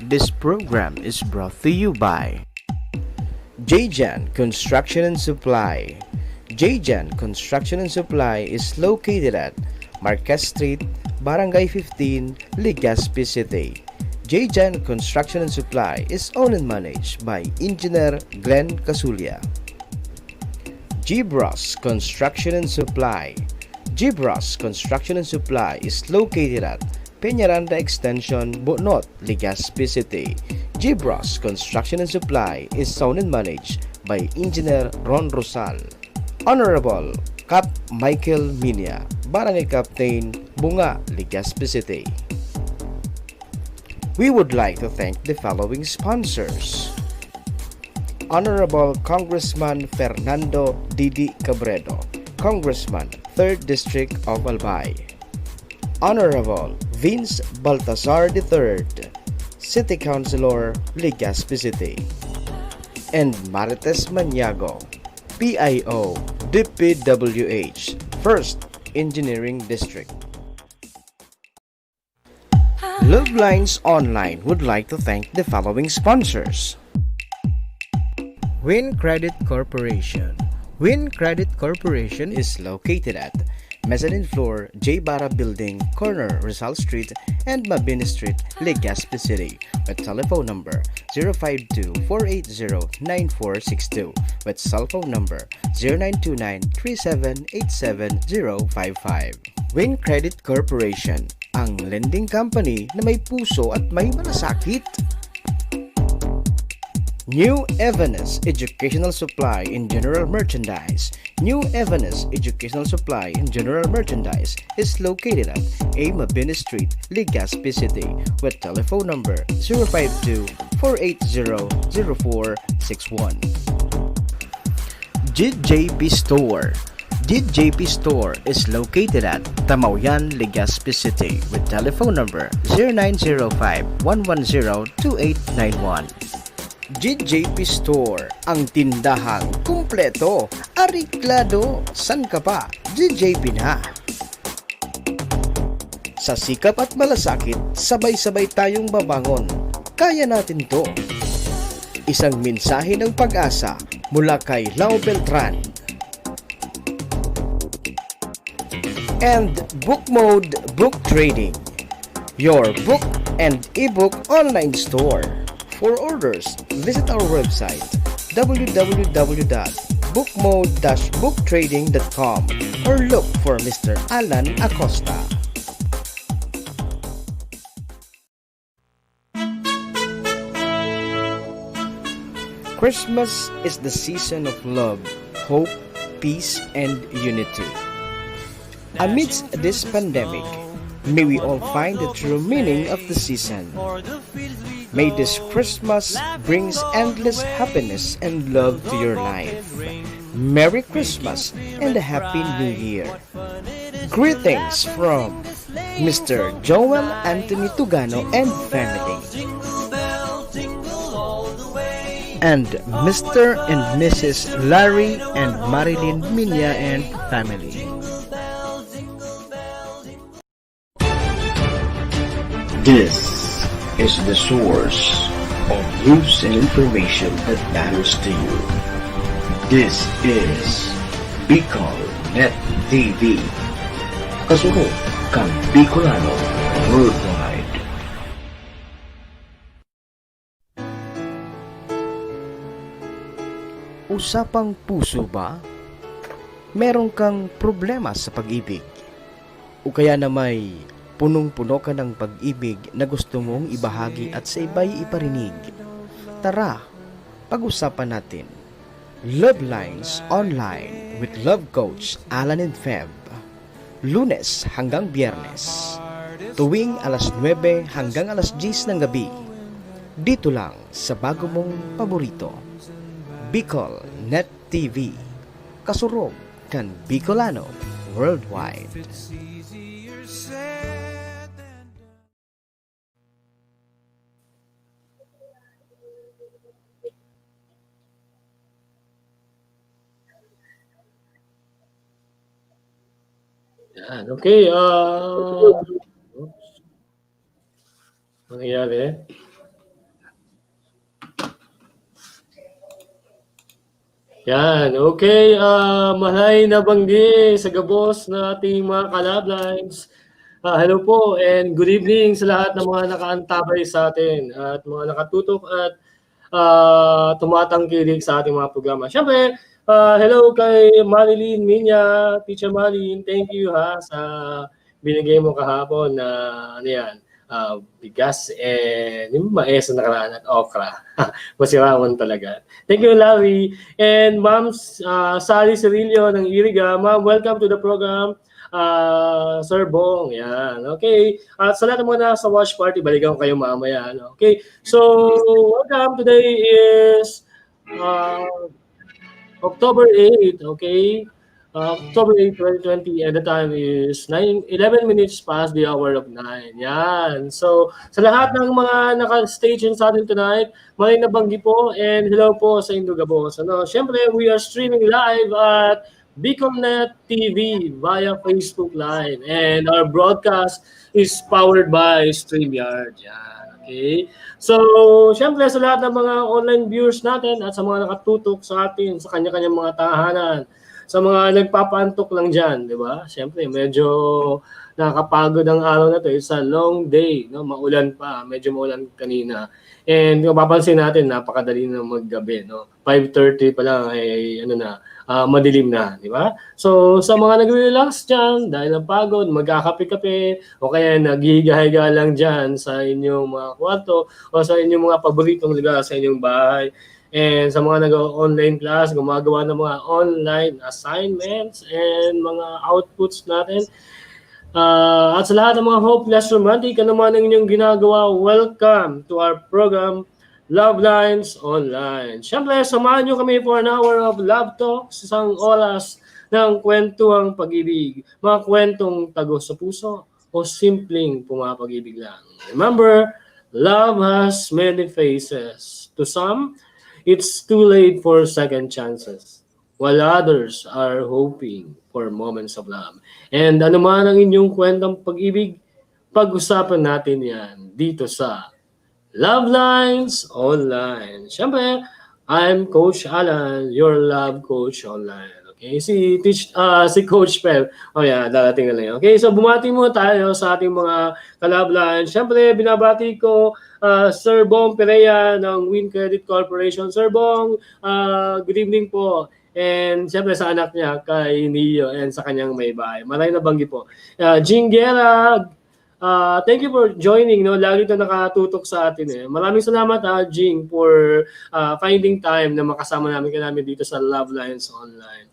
This program is brought to you by JJan Construction and Supply. JJan Construction and Supply is located at Marquez Street, Barangay 15, Legazpi City. JJan Construction and Supply is owned and managed by Engineer Glenn Casulia. Gibras Construction and Supply. Gibras Construction and Supply is located at Peñaranda Extension, Bonot, Legazpi City. Gibras Construction and Supply is owned and managed by Engineer Ron Rosal. Honorable Cap Michael Minya, Barangay Captain, Bunga, Legazpi City. We would like to thank the following sponsors: Honorable Congressman Fernando Didi Cabredo, Congressman, 3rd District of Albay. Honorable Vince Baltazar III, City Councilor, Legazpi City. And Marites Maniago, PIO, DPWH, 1st Engineering District. Love Lines Online would like to thank the following sponsors: Win Credit Corporation. Win Credit Corporation is located at Mezzanine Floor, J. Barra Building, corner Rizal Street and Mabini Street, Legazpi City, with telephone number 052-480-9462, with cell phone number 0929-3787055. Win Credit Corporation, ang lending company na may puso at may malasakit. New Evanes Educational Supply and General Merchandise. New Evanes Educational Supply and General Merchandise is located at A. Mabini Street, Legazpi City, with telephone number 052-480-0461. JJP Store. JJP Store is located at Tamauyan, Legazpi City, with telephone number 0905-110-2891. JJP Store, ang tindahang kumpleto, ariklado, san ka pa, JJP na. Sa sikap at malasakit, sabay-sabay tayong babangon. Kaya natin to. Isang mensahe ng pag-asa mula kay Lau Beltran. And Book Mode Book Trading, your book and ebook online store. For orders, visit our website www.bookmode-booktrading.com or look for Mr. Alan Acosta. Christmas is the season of love, hope, peace, and unity. Amidst this pandemic, may we all find the true meaning of the season. May this Christmas brings endless happiness and love to your life. Merry Christmas and a Happy New Year. Greetings from Mr. Joel Anthony Tugano and family. And Mr. and Mrs. Larry and Marilyn Minya and family. This is the source of news and information that matters to you. This is Bicol Net TV. Kasunod kang Bicolano worldwide. Usapang puso ba? Meron kang problema sa pag-ibig? O kaya na may punong-puno ka ng pag-ibig na gusto mong ibahagi at sa iba'y iparinig? Tara, pag-usapan natin. Love Lines Online with Love Coach Alan and Feb. Lunes hanggang Biyernes. Tuwing alas 9 hanggang alas 10 ng gabi. Dito lang sa bago mong paborito. Bicol Net TV. Kasurog kan Bicolano worldwide. Yan, okay. Oops. Nangyayari. Yan, okay. Mahay na banggi sa gabos na ating mga Kalab Lines. Hello po and good evening sa lahat ng mga nakaantabay sa atin at mga nakatutok at tumatangkilik sa ating mga programa. Siyempre, hello kay Marilyn Minya, Teacher Marilyn, thank you sa binigay mo kahapon na ano yan, bigas yung mais na nakaraan at okra. Masirawan talaga. Thank you, Larry. And Ma'am Sally Cirillo ng Iriga. Ma'am, welcome to the program. Sir Bong, yan. Okay. At sa lahat ng mga nasa watch party, balikan ko kayo mamaya. Ano? Okay. So, welcome. Today is October 8, okay? October 8, 2020, and the time is 11 minutes past the hour of 9. Yan. So, sa lahat ng mga naka-station sa atin tonight, may nabanggi po, and hello po sa Indogabos. Ano, Siyempre, we are streaming live at Beaconnet TV via Facebook Live, and our broadcast is powered by StreamYard. Yan. Okay? So, siyempre sa lahat ng mga online viewers natin at sa mga nakatutok sa atin sa kanya-kanyang mga tahanan, sa mga nagpapaantok lang dyan, di ba? Siyempre, medyo nakakapagod ang araw na to. It's a long day, no? Maulan pa, medyo maulan kanina. And kung papansin natin, napakadali na maggabi, no? 5:30 pa lang ay madilim na, di ba? So, sa mga nagre-relax dyan, dahil ng pagod, magkakape-kape, o kaya naghihiga-higa lang dyan sa inyong mga kwarto, o sa inyong mga paboritong lugar sa inyong bahay. And sa mga nag-online class, gumagawa ng mga online assignments and mga outputs natin. At sa lahat ng mga hopeless romantic, ano man ang inyong ginagawa, welcome to our program, Love Lines Online. Siyempre, samahan nyo kami for an hour of love talks, isang oras ng kwentuhang pag-ibig, mga kwentong tagos sa puso o simpleng pumapag-ibig lang. Remember, love has many faces. To some, it's too late for second chances, while others are hoping for moments of love. And ano man ang inyong kwentang pag-ibig, pag-usapan natin yan dito sa Love Lines Online. Siyempre, I'm Coach Alan, your love coach online. Okay, si Coach Pep. Oh yeah, darating na lang. Okay, so bumati muna tayo sa ating mga Kalab Lines. Siyempre, binabati ko Sir Bong Perea ng Win Credit Corporation. Sir Bong, good evening po. And siyempre sa anak niya, kay Neo, and sa kanyang may bahay. Maraming nabanggi po. Jingera, thank you for joining. No? Lagi ito nakatutok sa atin. Maraming salamat, Jing, for finding time na makasama namin dito sa Love Lines Online.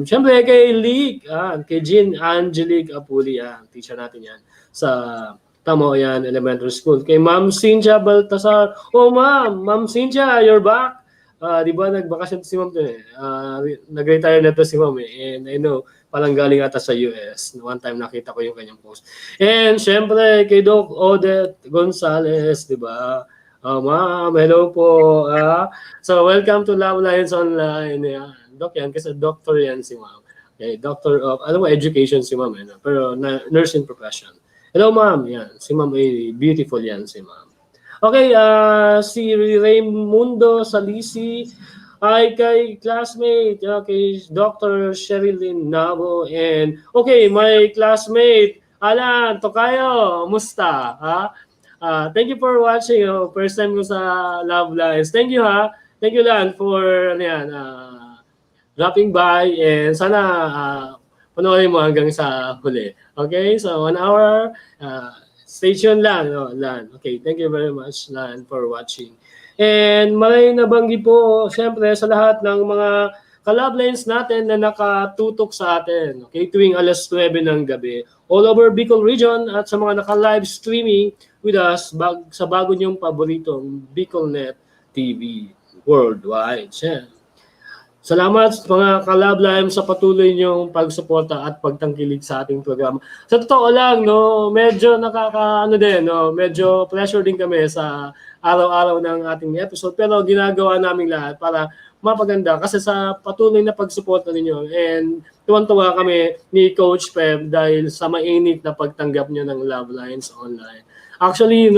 Siyempre kay Leek, kay Jean Angelique Apuli, teacher natin yan sa Tamoyan Elementary School. Kay Ma'am Cynthia Baltasar. Oh, Ma'am Cynthia, you're back. Di ba nagbakasyon si Ma'am doon nag-retire na to si Ma'am and I know palang galing ata sa US. One time nakita ko yung kanyang post. And syempre kay Doc Odette Gonzalez, di ba? Ma'am, hello po. So welcome to Love Lines Online. Doc yan, kasi doctor yan si Ma'am. Okay, doctor of, education si Ma'am. Pero nursing profession. Hello Ma'am, yan. Si Ma'am ay beautiful yan si Ma'am. Okay, si Raymundo Salisi ay kay classmate, kay Dr. Sherilyn Nabo, and okay, my classmate, Alan Tokayo, musta? Thank you for watching. First time ko sa Love Lines. Thank you Thank you Lan for dropping by, and sana panoorin mo hanggang sa huli. Okay, so 1 hour, stay tuned lang, Lan. Okay, thank you very much, Lan, for watching. And may nabanggi po, siyempre, sa lahat ng mga Kalab Lines natin na nakatutok sa atin. Okay, tuwing alas 9 ng gabi. All over Bicol Region at sa mga naka-live streaming with us sa bago niyong paboritong Beaconnet TV worldwide. Salamat mga Kalab Lines sa patuloy niyong pagsuporta at pagtangkilik sa ating programa. Sa totoo lang, medyo medyo pressure din kami sa araw-araw ng ating episode, pero ginagawa namin lahat para mapaganda kasi sa patuloy na pagsuporta ninyo. And tuwan-tuwa kami ni Coach Pep dahil sa mainit na pagtanggap niyo ng Love Lines Online. Actually,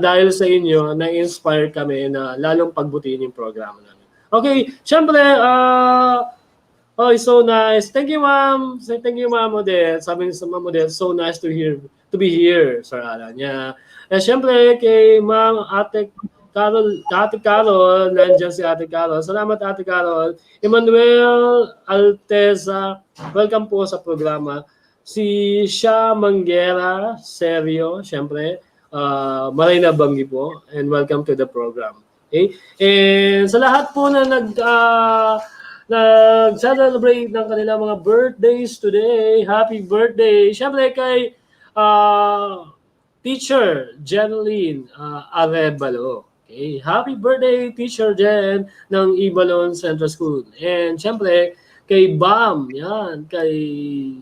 dahil sa inyo, na-inspire kami na lalong pagbutihin yung programa namin. Okay, syempre, oh, it's so nice. Thank you, ma'am. Thank you, ma'am Odette. Sabi sa ma'am Odette, so nice to be here, Sir Alan. Yeah. Eh, syempre, kay ma'am Ate Carol, nandiyan si Ate Carol. Salamat, Ate Carol. Emmanuel Alteza, welcome po sa programa. Si Sha Manguera, Serio, syempre, Marina Banggi po, and welcome to the program. Okay? And sa lahat po na nag-celebrate ng kanilang mga birthdays today. Happy birthday! Siyempre kay Teacher Jeneline Arevalo. Okay. Happy birthday, Teacher Jen ng Ibalon Central School. And siyempre, kay Bam, yan, kay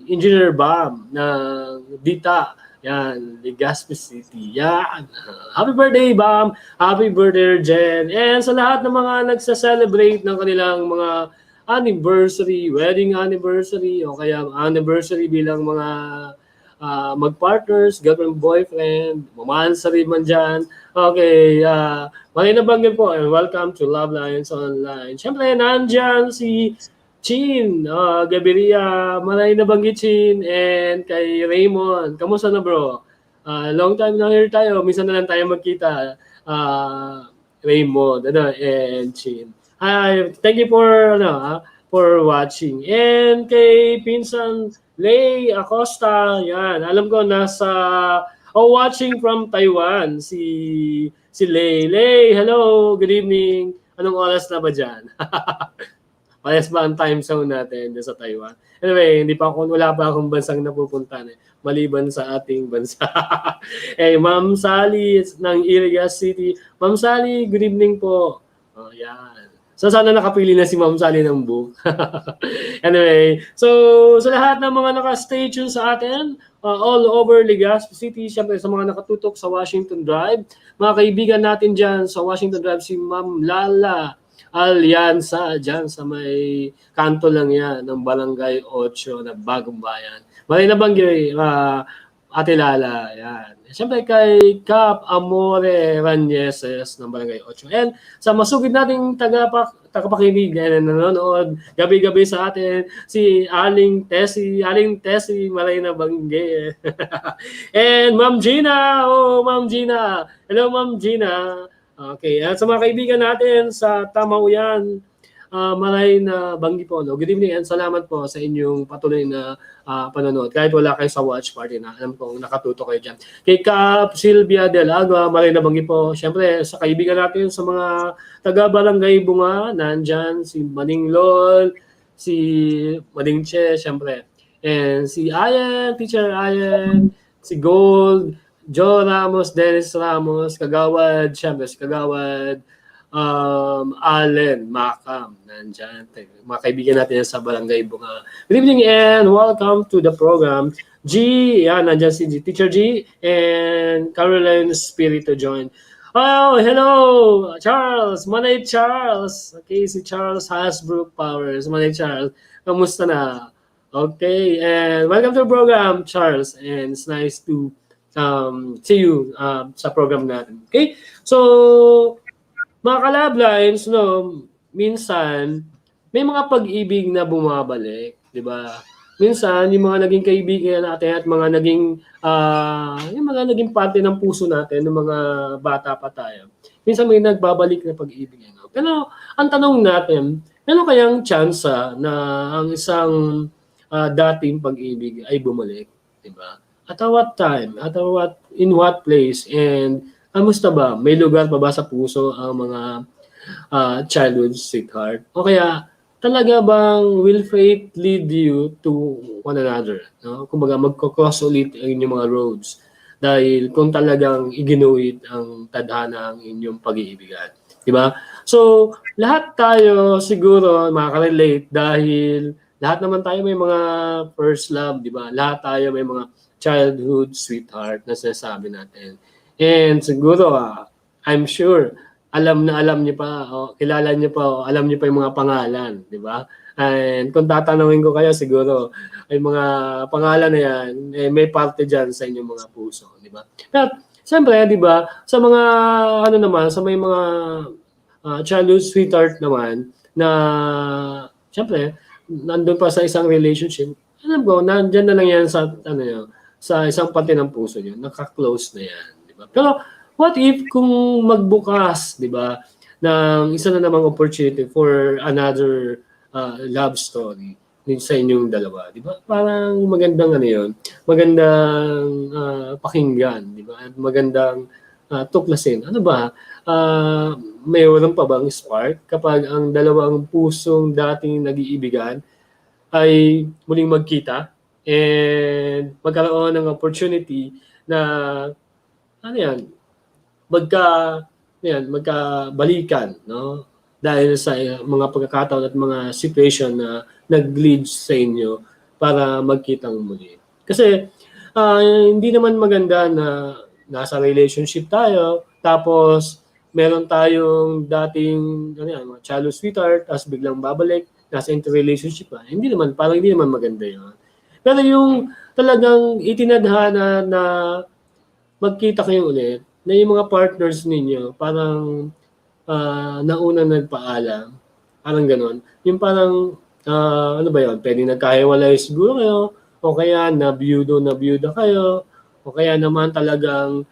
Engineer Bam ng Dita, yan, Legazpi City. Yan. Happy birthday, Bam! Happy birthday, Jen! And sa lahat ng mga nagsa-celebrate ng kanilang mga anniversary, wedding anniversary, o kaya anniversary bilang mga mag-partners, girlfriend, boyfriend, mamansari man dyan. Okay, makinabangin po and welcome to Love Lines Online. Siyempre, nandyan si Chin, Gabiria, malay na banggit Chin, and kay Raymond. Kamusta na bro? Long time na here tayo, minsan na lang tayo magkita. Raymond, and Chin. Hi, thank you for watching. And kay Pinsan Lay Acosta, yan. Alam ko watching from Taiwan si Lay. Lay, hello, good evening. Anong oras na ba diyan? Parehas ba ang time zone natin dyan sa Taiwan? Anyway, wala pa akong bansang napupuntahan maliban sa ating bansa. Ma'am Sally ng Irigas City. Ma'am Sally, good evening po. Oh, yan. So sana nakapili na si Ma'am Sally ng book. Anyway, so sa lahat ng mga naka-stay tuned sa atin, all over Legazpi City, syempre sa mga nakatutok sa Washington Drive, mga kaibigan natin dyan sa Washington Drive, si Ma'am Lala Alyansa, dyan sa may kanto lang yan ng Barangay 8 na Bagong Bayan. Marina Banggi, Ate Lala, yan. Siyempre kay Cap Amore Ranieses ng Barangay 8. And sa masugid nating tagapakinig na nanonood gabi-gabi sa atin, si Aling Tessie, Marina Banggi. And Ma'am Gina, Ma'am Gina. Hello Ma'am Gina. Okay, at sa mga kaibigan natin sa Tamauyan, Marina Banggi po. No? Good evening and salamat po sa inyong patuloy na panonood. Kahit wala kayo sa watch party na, alam kong nakatuto kayo dyan. Kay Cap Silvia Del Agua, Marina Banggi po. Siyempre, sa kaibigan natin sa mga taga-Barangay Bunga, nandyan si Maning Lol, si Maning Che, siyempre. And si Ayan, Teacher Ayan, si Gold, Joe Ramos, Dennis Ramos, Kagawad, siyempre si Kagawad, Allen, Macam, nandyan. Mga kaibigan natin sa Barangay Bunga. Good evening and welcome to the program. G, yan, nandyan si Teacher G and Caroline Spirito join. Oh, hello, Charles, Manay Charles. Okay, si Charles Hasbrook Powers. Manay Charles, kamusta na? Okay, and welcome to the program, Charles. And it's nice to see you sa program natin. Okay, so mga ka-love lines, no, minsan may mga pag-ibig na bumabalik, di ba? Minsan yung mga naging kaibigan natin at mga naging parte ng puso natin ng mga bata pa tayo. Minsan may nagbabalik na pag-ibig. No? Pero ang tanong natin, meron kayang chance na ang isang dating pag-ibig ay bumalik, di ba? At what time? In what place? And kamusta ba? May lugar pa ba sa puso ang mga childhood sweetheart? O kaya, talaga bang will fate lead you to one another? No? Kumbaga, magkocross ulit ang inyong mga roads. Dahil kung talagang iginuhit ang tadhana ang inyong pag-iibigan. Diba? So, lahat tayo siguro makaka-relate dahil lahat naman tayo may mga first love, diba? Lahat tayo may mga childhood sweetheart na sinasabi natin. And siguro, I'm sure, alam niyo pa, kilala niyo pa, alam niyo pa yung mga pangalan, di ba? And kung tatanungin ko kayo, siguro, ay mga pangalan na yan, may parte dyan sa inyong mga puso, di ba? Pero, siyempre, di ba, sa mga, sa may mga childhood sweetheart naman, na syempre nandun pa sa isang relationship, alam ko nandiyan na lang yan sa ano yun, sa isang parte ng puso niyo, naka-close na yan, di ba? Pero what if kung magbukas, di ba, ng isa na namang opportunity for another love story din sa inyong dalawa, di ba? Parang magandang ano yun, magandang pakinggan, di ba? At magandang tuklasin. Ano ba? Mayroon pa bang spark kapag ang dalawang pusong dating nag-iibigan ay muling magkita and magkaroon ng opportunity na ano yan, magka magkabalikan, no? Dahil sa mga pagkakataon at mga situation na nag-lead sa inyo para magkitang muli. Kasi hindi naman maganda na nasa relationship tayo, tapos meron tayong dating childhood sweetheart, tapos biglang babalik, nasa interrelationship pa. Parang hindi naman maganda yun. Pero yung talagang itinadhana na magkita kayo ulit, na yung mga partners ninyo, parang nauna nagpaalam, parang ganon. Yung parang, ano ba yun, pwedeng nagkahiwalay siguro kayo, o kaya na byuda kayo, o kaya naman talagang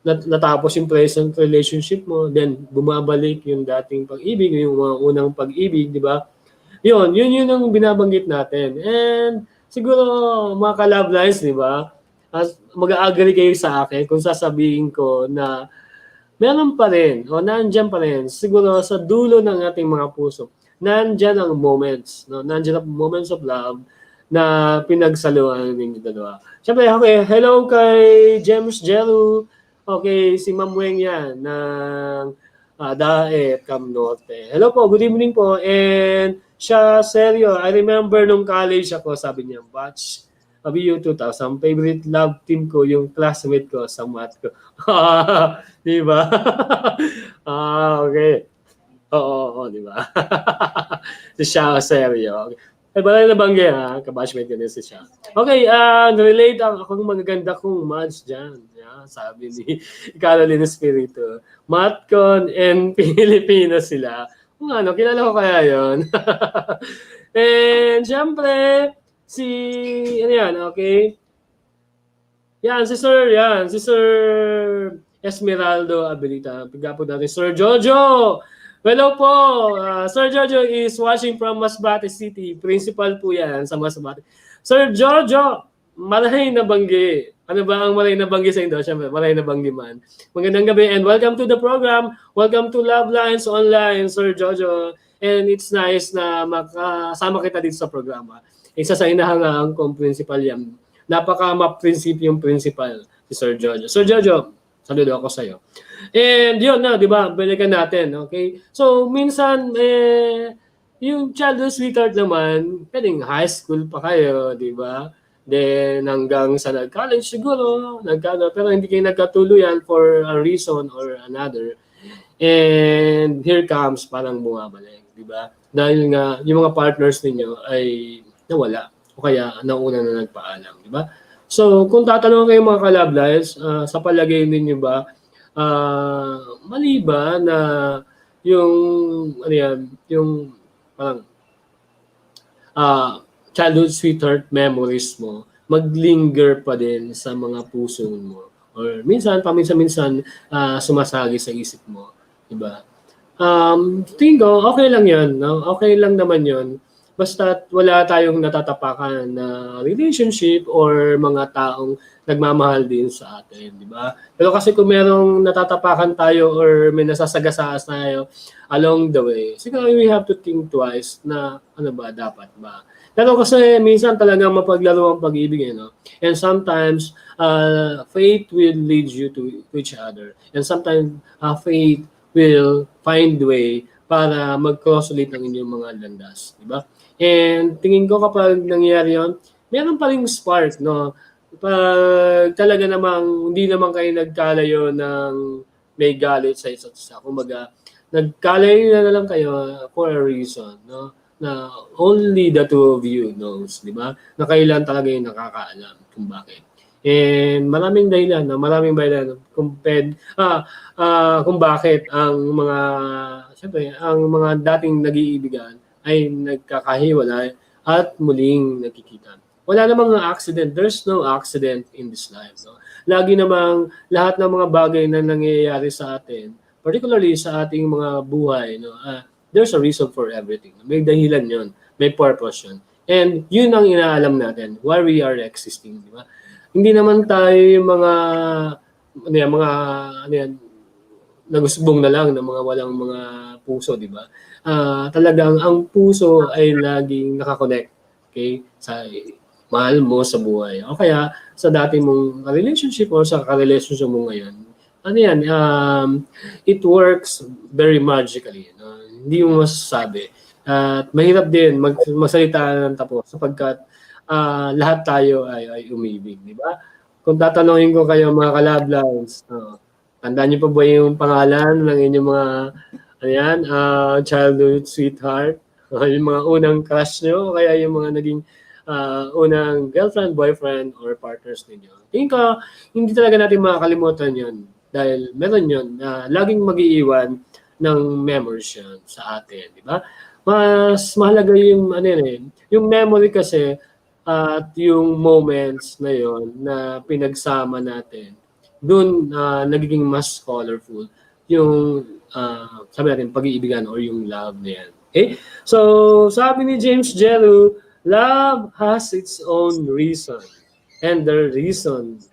natapos yung present relationship mo, then bumabalik yung dating pag-ibig, yung mga unang pag-ibig, di ba? Yun ang binabanggit natin. And siguro mga ka-love lines, di ba? Mag-agree kayo sa akin kung sasabihin ko na meron pa rin, o nandyan pa rin, siguro sa dulo ng ating mga puso, nandyan ang moments, no? Nandyan ang moments of love na pinagsaluhan ng dalawa. Siyempre, okay, hello kay James Jeru, okay, si Ma'am Weng yan, ng Daet, Cam Norte. Hello po, good evening po, and siya, seryo, I remember nung college ako, sabi niya, batch BU 2000, favorite love team ko, yung classmate ko sa math ko. Di ba? Okay. Oo, di ba? Si Shao Serio. Okay. Balay na banggi ha, kabatchmate ko din si Shao. Okay, relate akong magaganda kong match dyan. Yeah, sabi ni Caroline Espiritu. Matcon and Pilipino sila. Kung ano, kilala ko kaya yun. And syempre, ano yan, okay? Si Sir Esmeraldo Abilita. Piga po natin, Sir Jojo! Hello po! Sir Jojo is watching from Masbate City. Principal po yan sa Masbate. Sir Jojo, malay na banggi. Ano ba ang malay na banggi sa inyo? Siyempre, malay na banggi man. Magandang gabi and welcome to the program. Welcome to Love Lines Online, Sir Jojo. And it's nice na makasama kita dito sa programa. Isa sa inahangaan kong principal yan. Napaka-prinsipyong principal si Sir Jojo. Sir Jojo, saludo ako sa'yo. And yun na, di ba? Balikan natin, okay? So, minsan, yung childhood sweetheart naman, pwedeng high school pa kayo, di ba? Then, hanggang sa nag-college siguro, pero hindi kayo nagkatuluyan for a reason or another. And here comes, parang bumabalik, di ba? Dahil nga, yung mga partners ninyo ay nawala o kaya nauna na nagpaalam, di ba? So, kung tatanungin kayo mga ka-love lives, sa palagay ninyo ba, mali ba na yung, yung parang childhood sweetheart memories mo, maglinger pa din sa mga puso mo? Or minsan, paminsan-minsan, sumasagi sa isip mo, di ba? Tingin ko, okay lang yan, no? Okay lang naman yon. Basta wala tayong natatapakan na relationship or mga taong nagmamahal din sa atin, di ba? Pero kasi kung merong natatapakan tayo or may nasasagasaan tayo along the way, siguro we have to think twice na ano ba, dapat ba? Pero kasi minsan talagang mapaglaro ang pag-ibig, no? And sometimes, fate will lead you to each other. And sometimes, fate will find way para mag-cross ulit ang inyong mga landas, di ba? And tingin ko kapag nangyayari yun, meron pa ring spark, no? Pag talaga namang hindi naman kayo nagkalayo ng may galit sa isa't isa. Kumbaga, nagkalayo na lang kayo for a reason, no? Na only the two of you knows, di ba? Na kailan talaga yung nakakaalam kung bakit. And maraming dahilan, kung bakit siyempre, ang mga dating nag-iibigan ay nagkakahiwalay at muling nagkikita. Wala namang accident. There's no accident in this life. No? Lagi namang lahat ng mga bagay na nangyayari sa atin, particularly sa ating mga buhay, no, there's a reason for everything. May dahilan yon, may purpose yun. And yun ang inaalam natin, why we are existing. Di ba? Hindi naman tayo yung nagusbong na lang ng mga walang mga puso, di ba? Talagang ang puso ay laging nakakonect, okay, sa mahal mo sa buhay. O kaya sa dati mong relationship or sa ka-relationship mo ngayon. It works very magically. No? Hindi mo masasabi. At mahirap din magsalita ng tapos sapagkat lahat tayo ay umibig, di ba? Kung tatanungin ko kayo mga ka-love lines, tandaan niyo pa ba yung pangalan ng inyong mga childhood sweetheart? Yung mga unang crush nyo, kaya yung mga naging unang girlfriend, boyfriend, or partners ninyo. Tingin ko, hindi talaga natin makakalimutan yun dahil meron yun na laging mag-iiwan ng memories yun sa atin, di ba? Mas mahalaga yung yung memory kasi at yung moments na yon na pinagsama natin, doon nagiging mas colorful yung sabi natin pag-iibigan or yung love na yan. Okay? So, sabi ni James Jello, love has its own reason and the reason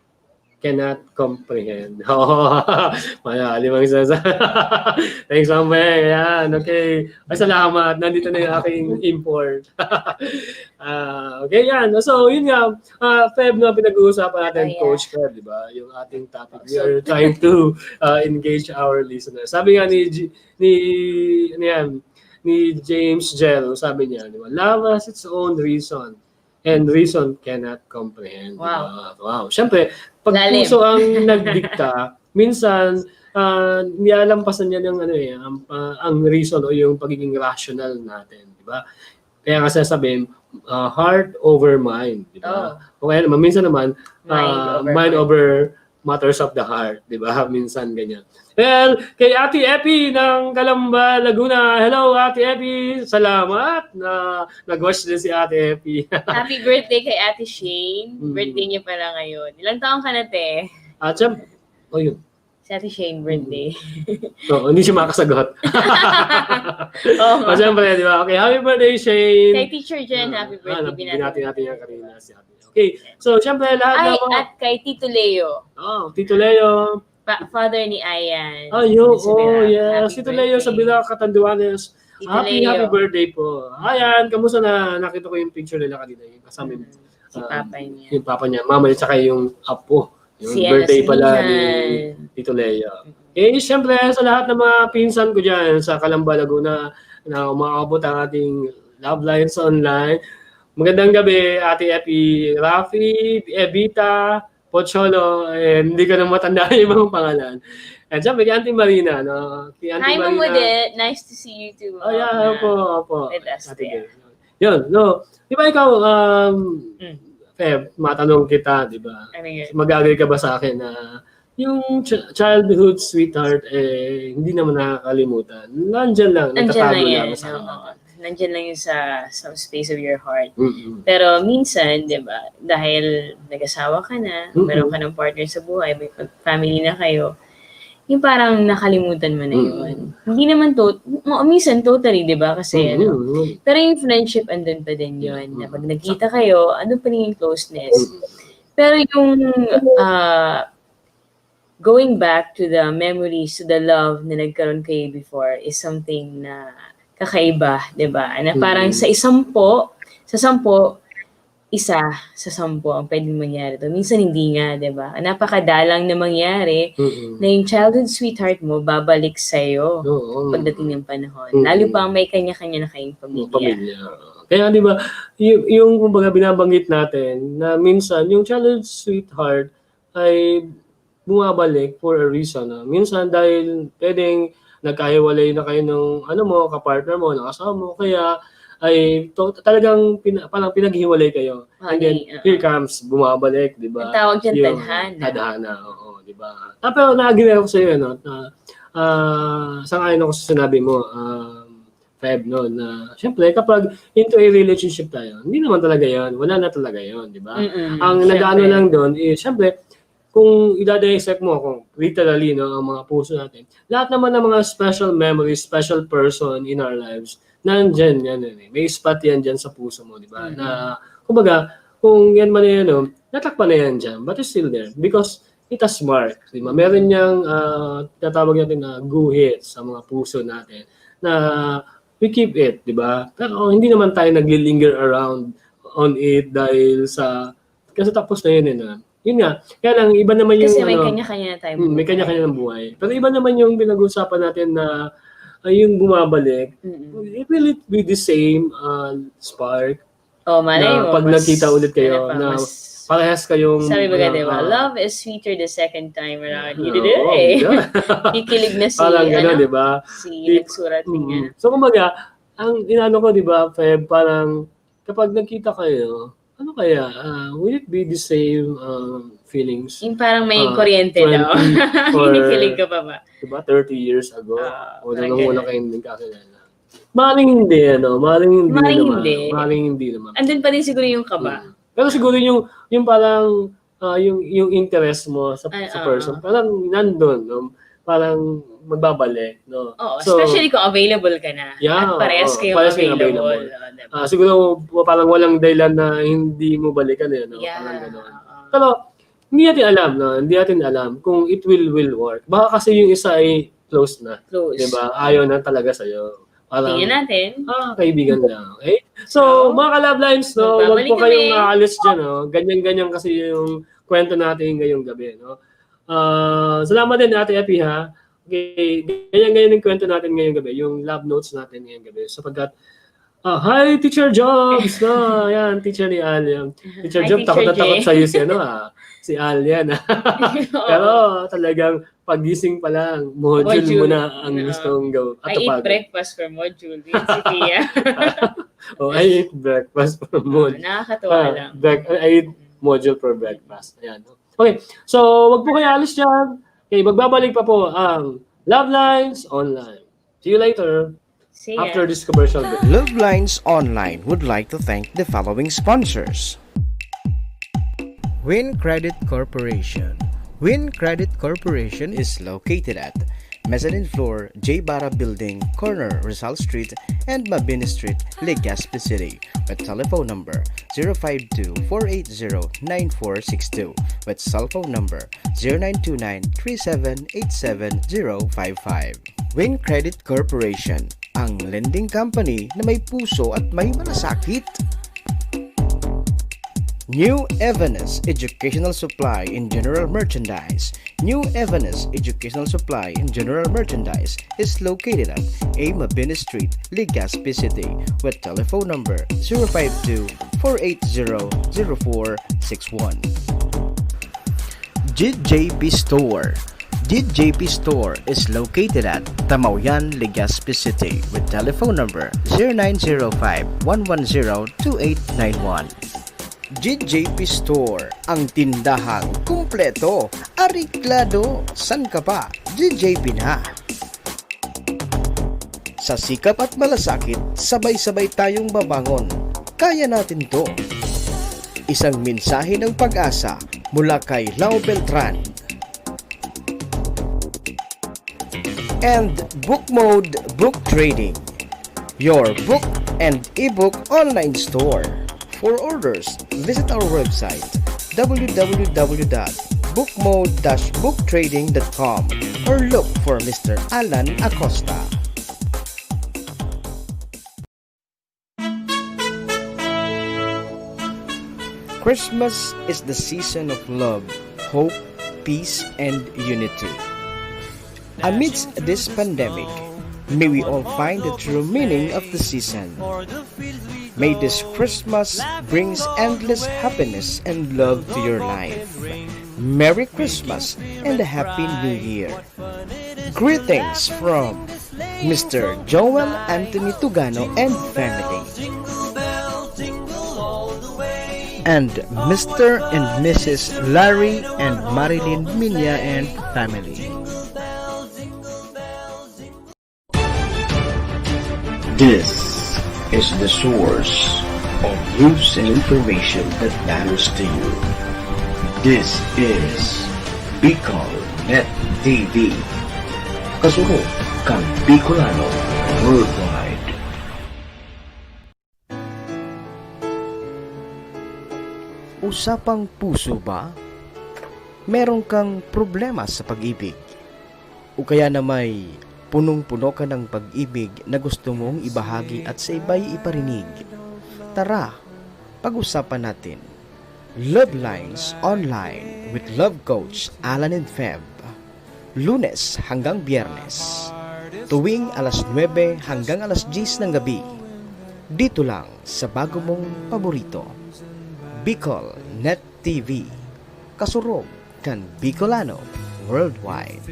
cannot comprehend. Malalim ang isa. Thanks, Ambe. Yan, okay. Ay, salamat. Nandito na yung aking import. Okay, yan. So, yun nga. Feb na pinag-uusapan natin, Coach Feb, di ba? Yung ating topic. We are trying to engage our listeners. Sabi nga ni James Jello, sabi niya, di ba? Love has its own reason and reason cannot comprehend. Wow. Wow. Siyempre, pag puso ang nagdikta, minsan nilalampasan niya ng ang reason o yung pagiging rational natin, di ba? Kaya kasi sabihin, heart over mind, di ba? O kaya naman, minsan naman, mind over matters of the heart, di ba? Minsan ganyan. Well, kay Ate Epi ng Calamba, Laguna. Hello, Ate Epi. Salamat na nag-watch din si Ate Epi. Happy birthday kay Ate Shane. Birthday niya pala ngayon. Ilang taong ka na, te? Yun. Si Ate Shane, birthday. Hindi siya makasagot. Siyempre, di ba? Okay, happy birthday, Shane. Kay Teacher Jen, happy birthday. Binati natin yan kanina si Ate. Okay, so siyempre lahat ng mga... At kay Tito Leo. Tito Leo. Father ni Ayan. Yes. Tito Leo sa Bilac, Catanduanes. Happy birthday po. Ayan, kamusta na? Nakita ko yung picture nila kanina. Yung kasama si Papa niya. Yung Papa niya. Mama niya, tsaka yung apo. Yung birthday pala ni Tito Leo. Siyempre, sa lahat ng mga pinsan ko dyan sa Calamba, Laguna, na umaabot ang ating Love Lines Online. Magandang gabi, Ate Epi, Rafi, Evita, Pocholo, hindi ko na matanda yung mga pangalan. And siyempre, kay Auntie Marina. No? Hi, Ma'am Odette. Nice to see you too. Opo. With us there. Yun, no. Di ba ikaw, Feb, matanong kita, di ba? Mag-agree ka ba sa akin na yung childhood sweetheart, hindi naman nakakalimutan. Nandyan lang, nagtatago lang sa nandiyan lang yun sa some space of your heart. Mm-hmm. Pero minsan, di ba, dahil nag-asawa ka na, meron ka ng partner sa buhay, may family na kayo, yung parang nakalimutan mo na yun. Hindi naman minsan totally, di ba? Kasi pero yung friendship, andun pa din yun. Na pag nagkita kayo, andun pa rin yung closeness. Pero yung going back to the memories, to the love na nagkaroon kayo before is something na kakaiba, di ba? Na parang sa sampo, isa sa sampo ang pwedeng mangyari to. Minsan hindi nga, di ba? Napakadalang na mangyari na yung childhood sweetheart mo babalik sa'yo pagdating ng panahon. Lalo pa may kanya-kanya na kayong pamilya. Kaya di ba, yung kumbaga binabanggit natin na minsan yung childhood sweetheart ay bumabalik for a reason. Minsan dahil pwedeng nagkahiwalay na kayo ng kapartner mo, ng asawa mo, kaya ay talagang parang pinaghiwalay kayo. And then, Honey, here comes, bumabalik, di ba? Ang tawag dyan, Yung tadhana. Tadhana, oo, di ba? Pero na-agree ako sa iyo, no? Na, sang-ayon ako sa sinabi mo, Feb, no? Na, syempre, kapag into a relationship tayo, hindi naman talaga yon, wala na talaga yon, di ba? Ang nag-ano lang doon, syempre, kung i-dissect mo kung literally no, ang mga puso natin, lahat naman ng mga special memories, special person in our lives, nandyan yan. May spot yan dyan sa puso mo, di ba? Na, kumbaga, kung yan man yan, no, natakpan na yan dyan, but it's still there because it has mark. Di ba? Meron niyang tatawag natin na guhit sa mga puso natin na we keep it, di ba? Pero hindi naman tayo naglilinger around on it dahil sa, kasi tapos na yun, no? Yun nga, kaya lang iba naman yung Kasi may kanya-kanya na tayo. may kanya-kanya ng buhay. Pero iba naman yung pinag-usapan natin na yung bumabalik. It will it be the same spark Oh, malay na mo. pag nagkita ulit kayo na parehas kayong sabi ba diba? Love is sweeter the second time around. Oo, Kikilig na si, parang gano'n, di ba? si nagsurat niya. So, kumbaga, ang inano ko, di ba, Feb, parang kapag nagkita kayo, ano kaya? Will it be the same feelings? Yung parang may kuryente 20 daw. or, Kinikilig ka pa ba? Diba, 30 years ago? parang Nung una ganun. kayong nagkakilala. Maling hindi, ano? Maling hindi Maling naman. hindi. Maling hindi naman. Andun pa din siguro yung kaba. Pero siguro yung parang, yung interest mo sa person, parang nandun, no? Parang magbabalik, no? Oo, So, especially kung available ka na. Yeah, At parehas kayong parehas kayong available. available. Diba? siguro parang walang dahilan na hindi mo balikan, no? Yeah. Parang gano'n. Pero, hindi natin alam, no? Hindi natin alam kung it will work. Baka kasi yung isa ay close na. Close. Diba? Ayaw na talaga sa'yo. Parang, Tingnan natin. kaibigan lang. Okay? So, mga ka-love lines, no? Huwag magbabalik po kayong kami. aalis dyan, no? Ganyan-ganyan kasi yung kwento natin ngayong gabi, no? Salamat din, Ate Epi, ha? Okay, ganyan-ganyan yung kwento natin ngayong gabi, yung love notes natin ngayong gabi. Sapagkat, hi, Teacher Jobs! No, yan, teacher ni Al. Yan. Teacher Hi, Jobs, takot na Teacher takot J. sa'yo si, si Al yan. Pero talagang pagising pa lang, module mo na ang gustong gawin. I eat breakfast for module with si Tia. I eat breakfast for module. Nakakatuwa lang. I eat module for breakfast. Ayan. Okay, so wag po kayo alis dyan. Okay, magbabalik pa po ang Love Lines Online. See you later. See ya. After this commercial break. Love Lines Online would like to thank the following sponsors. Win Credit Corporation. Win Credit Corporation is located at Mezzanine Floor, J. Barra Building, corner Rizal Street and Mabini Street, Legazpi City, with telephone number 052-480-9462, with cell phone number 0929-3787-055. Win Credit Corporation, ang lending company na may puso at may malasakit. New Evanes Educational Supply in General Merchandise. New Evanes Educational Supply in General Merchandise is located at A. Mabini Street, Legazpi City, with telephone number 052-480-0461. JJP Store. JJP Store is located at Tamauyan, Legazpi City, with telephone number 0905-110-2891. JJP Store, ang tindahang kumpleto, ariklado, san ka pa? JJP na. Sa sikap at malasakit, sabay-sabay tayong babangon. Kaya natin to. Isang mensahe ng pag-asa mula kay Lau Beltran. And Book Mode Book Trading, your book and ebook online store. For orders, visit our website www.bookmode-booktrading.com or look for Mr. Alan Acosta. Christmas is the season of love, hope, peace, and unity. Amidst this pandemic, may we all find the true meaning of the season. May this Christmas brings endless happiness and love to your life. Merry Christmas and a Happy New Year. Greetings from Mr. Joel Anthony Tugano and family, and Mr. and Mrs. Larry and Marilyn Minya and family. This is the source of news and information that matters to you. This is Bicol Net TV. Kasunod kang Bicolano Worldwide. Usapang puso ba? Meron kang problema sa pag-ibig? O kaya na may punong-puno ka ng pag-ibig na gusto mong ibahagi at sa iba'y iparinig? Tara, pag-usapan natin. Love Lines Online with Love Coach Alan and Feb. Lunes hanggang Biyernes. Tuwing alas 9 hanggang alas 10 ng gabi. Dito lang sa bago mong paborito. Bicol Net TV. Kasurog kan Bicolano Worldwide.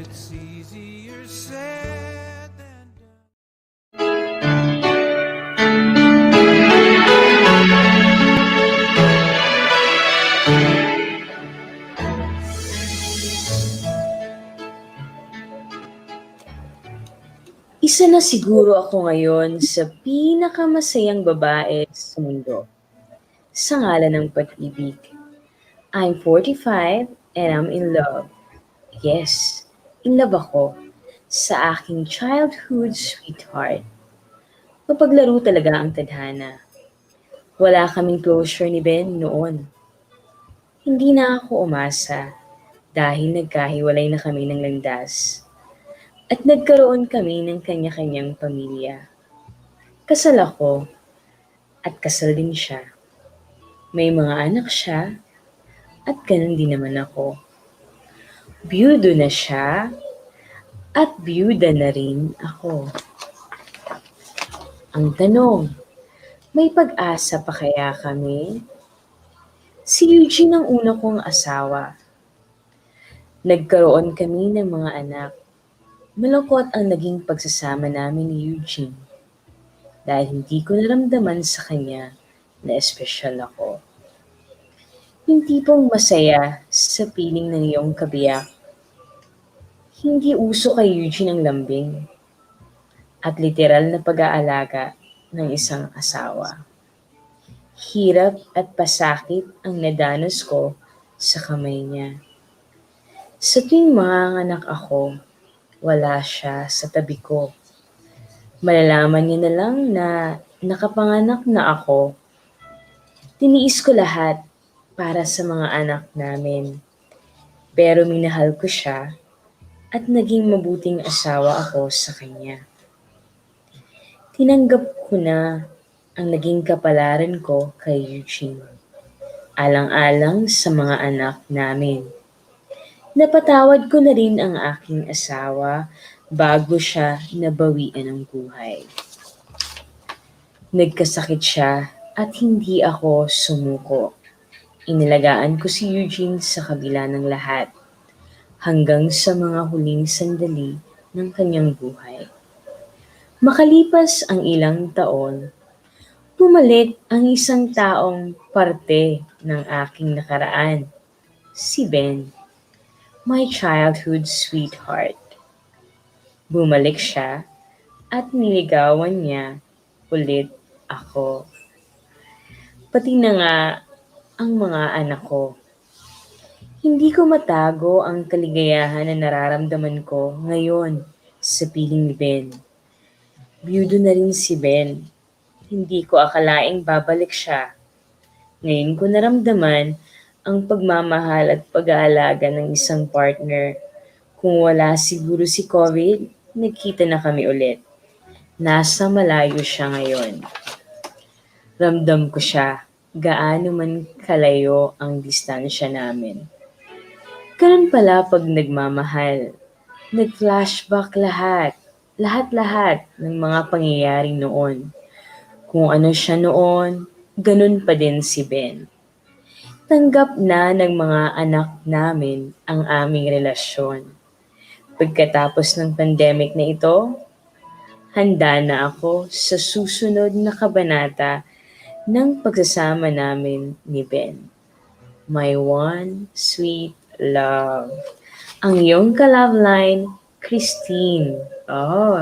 Isa na siguro ako ngayon sa pinakamasayang babae sa mundo. Sa ngalan ng pag-ibig. I'm 45 and I'm in love. Yes, in love ako sa aking childhood sweetheart. Mapaglaro talaga ang tadhana. Wala kaming closure ni Ben noon. Hindi na ako umasa dahil nagkahiwalay na kami ng landas. At nagkaroon kami ng kanya-kanyang pamilya. Kasal ako at kasal din siya. May mga anak siya at ganun din naman ako. Biyudo na siya at biyuda na rin ako. Ang tanong, may pag-asa pa kaya kami? Si Eugene ang una kong asawa. Nagkaroon kami ng mga anak. Malungkot ang naging pagsasama namin ni Eugene dahil hindi ko naramdaman sa kanya na espesyal ako. Yung tipong masaya sa piling ng iyong kabiyak. Hindi uso kay Eugene ang lambing at literal na pag-aalaga ng isang asawa. Hirap at pasakit ang nadanos ko sa kamay niya. Sa tuwing manganganak ako, wala siya sa tabi ko. Malalaman niya na lang na nakapanganak na ako. Tiniis ko lahat para sa mga anak namin. Pero minahal ko siya at naging mabuting asawa ako sa kanya. Tinanggap ko na ang naging kapalaran ko kay Eugene. Alang-alang sa mga anak namin. Napatawad ko na rin ang aking asawa bago siya nabawian ng buhay. Nagkasakit siya at hindi ako sumuko. Inilagaan ko si Eugene sa kabila ng lahat hanggang sa mga huling sandali ng kanyang buhay. Makalipas ang ilang taon, bumalik ang isang taong parte ng aking nakaraan, si Ben. My childhood sweetheart. Bumalik siya at niligawan niya ulit ako. Pati na nga ang mga anak ko. Hindi ko matago ang kaligayahan na nararamdaman ko ngayon sa piling ni Ben. Biyudo na rin si Ben. Hindi ko akalaing babalik siya. Ngayon ko naramdaman ang pagmamahal at pag-aalaga ng isang partner. Kung wala siguro si COVID, nagkita na kami ulit. Nasa malayo siya ngayon. Ramdam ko siya, gaano man kalayo ang distansya namin. Ganun pala pag nagmamahal. Nag-flashback lahat. Lahat-lahat ng mga pangyayari noon. Kung ano siya noon, ganun pa din si Ben. Tanggap na ng mga anak namin ang aming relasyon. Pagkatapos ng pandemic na ito, handa na ako sa susunod na kabanata ng pagsasama namin ni Ben. My one sweet love. Ang iyong ka-love line, Christine. Oh,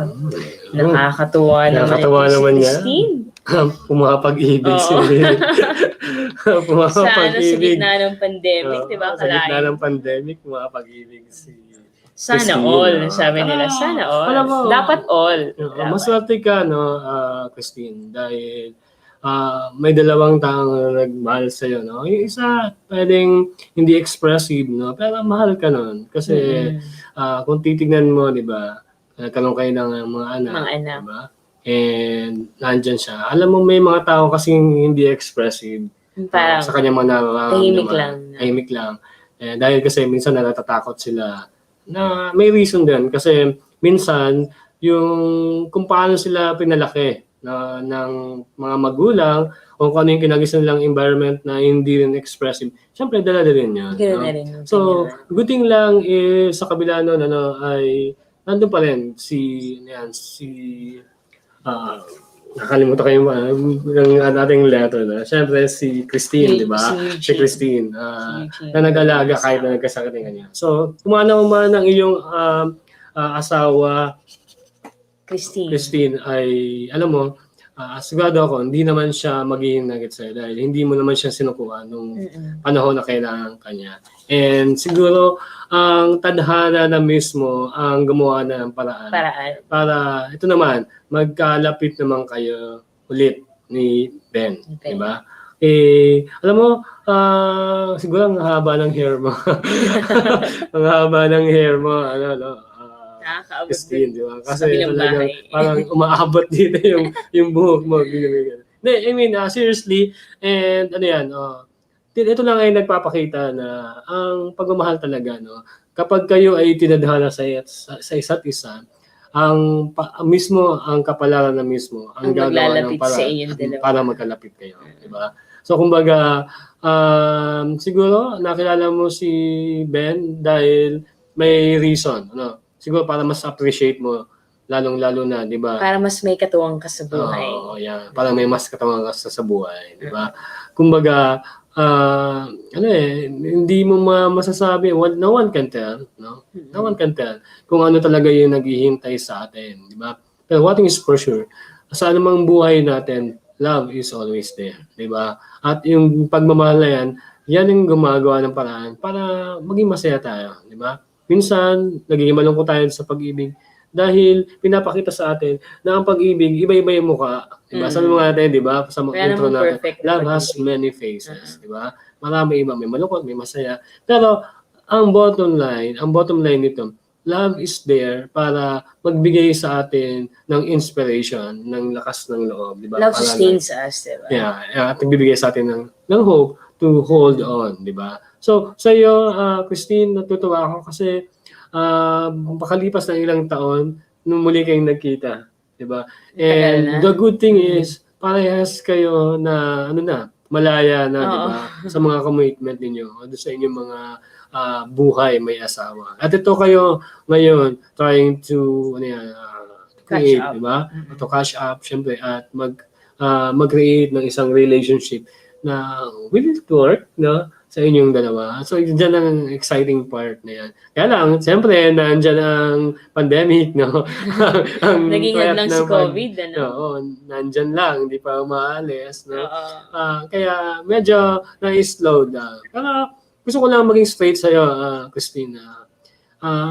nakakatuwa naman Nakakatuwa ito si naman niya. Christine. Pumapag-ibig Oo. si Lynn. Sa Pumapag-ibig. gitna ng pandemic, di ba? Sa gitna Kalain. ng pandemic, pumapag-ibig si Sana Christine, all, no? sabi nila. Sana all. Alam mo, Dapat all. Dapat. maswerte ka, no, Christine, dahil may dalawang taong nagmahal sa'yo, no? Yung isa, pwedeng hindi expressive, no? Pero mahal ka nun. Kasi, kung titignan mo, di ba, nagkaroon kayo ng mga anak. Mga anak. Di ba? And nandyan siya. Alam mo, may mga tao kasing hindi expressive Parang sa kanyang mga nararamdaman. tahimik lang. Tahimik lang. Dahil kasi minsan natatakot sila na may reason din. Kasi minsan, kung paano sila pinalaki ng mga magulang o kung ano yung kinagis nilang environment na hindi rin expressive, syempre dala din yun. Gano'n no? na rin yung So, kanya. good thing lang is sa kabila nun, ay nandun pa rin nakalimutan ko yung ating letter na. Siyempre, si Christine, di ba? Si Christine. Na nag-alaga kahit na nagkasakit ng kanya. So, kumana man ang iyong asawa, Christine, ay, alam mo, sigurado ako, hindi naman siya magiging nagit sa'yo dahil hindi mo naman siya sinukuha nung panahon na kailangan kanya. And siguro, ang tadhana na mismo ang gumawa na ng paraan. Para, ito naman, magkalapit naman kayo ulit ni Ben. Okay. Diba? Alam mo, siguro ang haba ng hair mo. Ang haba ng hair mo, Nakakaabot Christine, di ba? Kasi kabilang talagang bahay. parang umaabot dito yung buhok mo. Hindi, I mean, seriously, and ano yan, ito lang ay nagpapakita na ang pagmamahal talaga, no? Kapag kayo ay tinadhana sa isa't isa, ang kapalaran na mismo ang gagawa ng para magkalapit kayo, di ba? So kumbaga, siguro nakilala mo si Ben dahil may reason, ano? Siguro para mas appreciate mo lalong-lalo na, di ba? Para mas may katuwang ka sa buhay. Oo, yeah. Para may mas katuwang ka sa buhay, di ba? Kumbaga, hindi mo masasabi, no one can tell, no? No one can tell kung ano talaga yung naghihintay sa atin, di ba? Pero one thing is for sure, sa anumang buhay natin, love is always there, di ba? At yung pagmamahal na yan yung gumagawa ng paraan para maging masaya tayo, di ba? Minsan, nagiging malungkot tayo sa pag-ibig dahil pinapakita sa atin na ang pag-ibig, iba-iba yung mukha. Diba? Sabi mga natin, di ba? Sa mga intro natin, love has many faces. Di ba? Marami iba. May malungkot, may masaya. Pero, ang bottom line nito, love is there para magbigay sa atin ng inspiration, ng lakas ng loob. Diba? Love sustains us, diba? Yeah, at nagbibigay sa atin ng hope to hold on, di ba? So, sa iyo, Christine, natutuwa ako kasi makalipas ng ilang taon, nung muli kayong nagkita, di ba? And the good thing is, parehas kayo na, malaya na, di ba? Sa mga commitment ninyo, sa inyong mga buhay, may asawa. At ito kayo ngayon, trying to, create, di ba? To catch up, syempre, at mag-create ng isang relationship na will it work, no? Sa inyong dalawa. So, dyan ang exciting part na yan. Kaya lang, siyempre, nandyan ang pandemic, no? Naging lang si COVID, ano? Oo, nandyan lang, hindi pa umaalis, no? Kaya, medyo na-slow down. Pero, gusto ko lang maging straight sa'yo, Christina.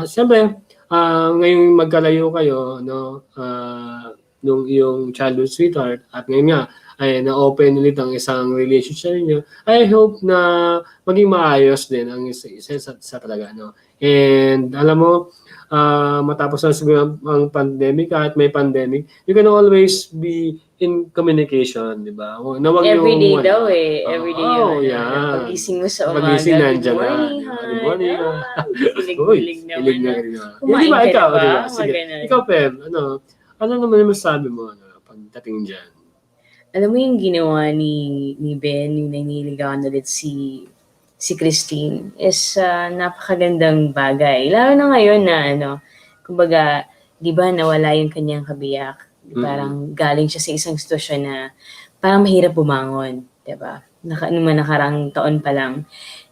Siyempre, ngayong magkalayo kayo, no? Nung iyong childhood sweetheart, at ngayon nga, ay na-open ulit ang isang relationship niyo. I hope na maging maayos din ang isa talaga, no? And alam mo, matapos na siguro ang pandemic, kahit may pandemic, you can always be in communication, di ba? Everyday daw eh. Everyday yun. Oh, yeah. Pag-gising mo sa umaga. Pag-gising nandiyan na. Good morning, Hilig naman. Hilig na rin. Kumain ka ikaw, na ba? Diba? Sige. Ikaw, Pem, ano naman yung masasabi mo pagdating dyan? Alam mo yung ginawa ni Ben, yung naniligawan ulit si Christine, is napakagandang bagay. Lalo na ngayon na, kumbaga, di ba nawala yung kanyang kabiyak. Parang galing siya sa isang sitwasyon na parang mahirap bumangon, 'di ba? Nung nakarang taon pa lang.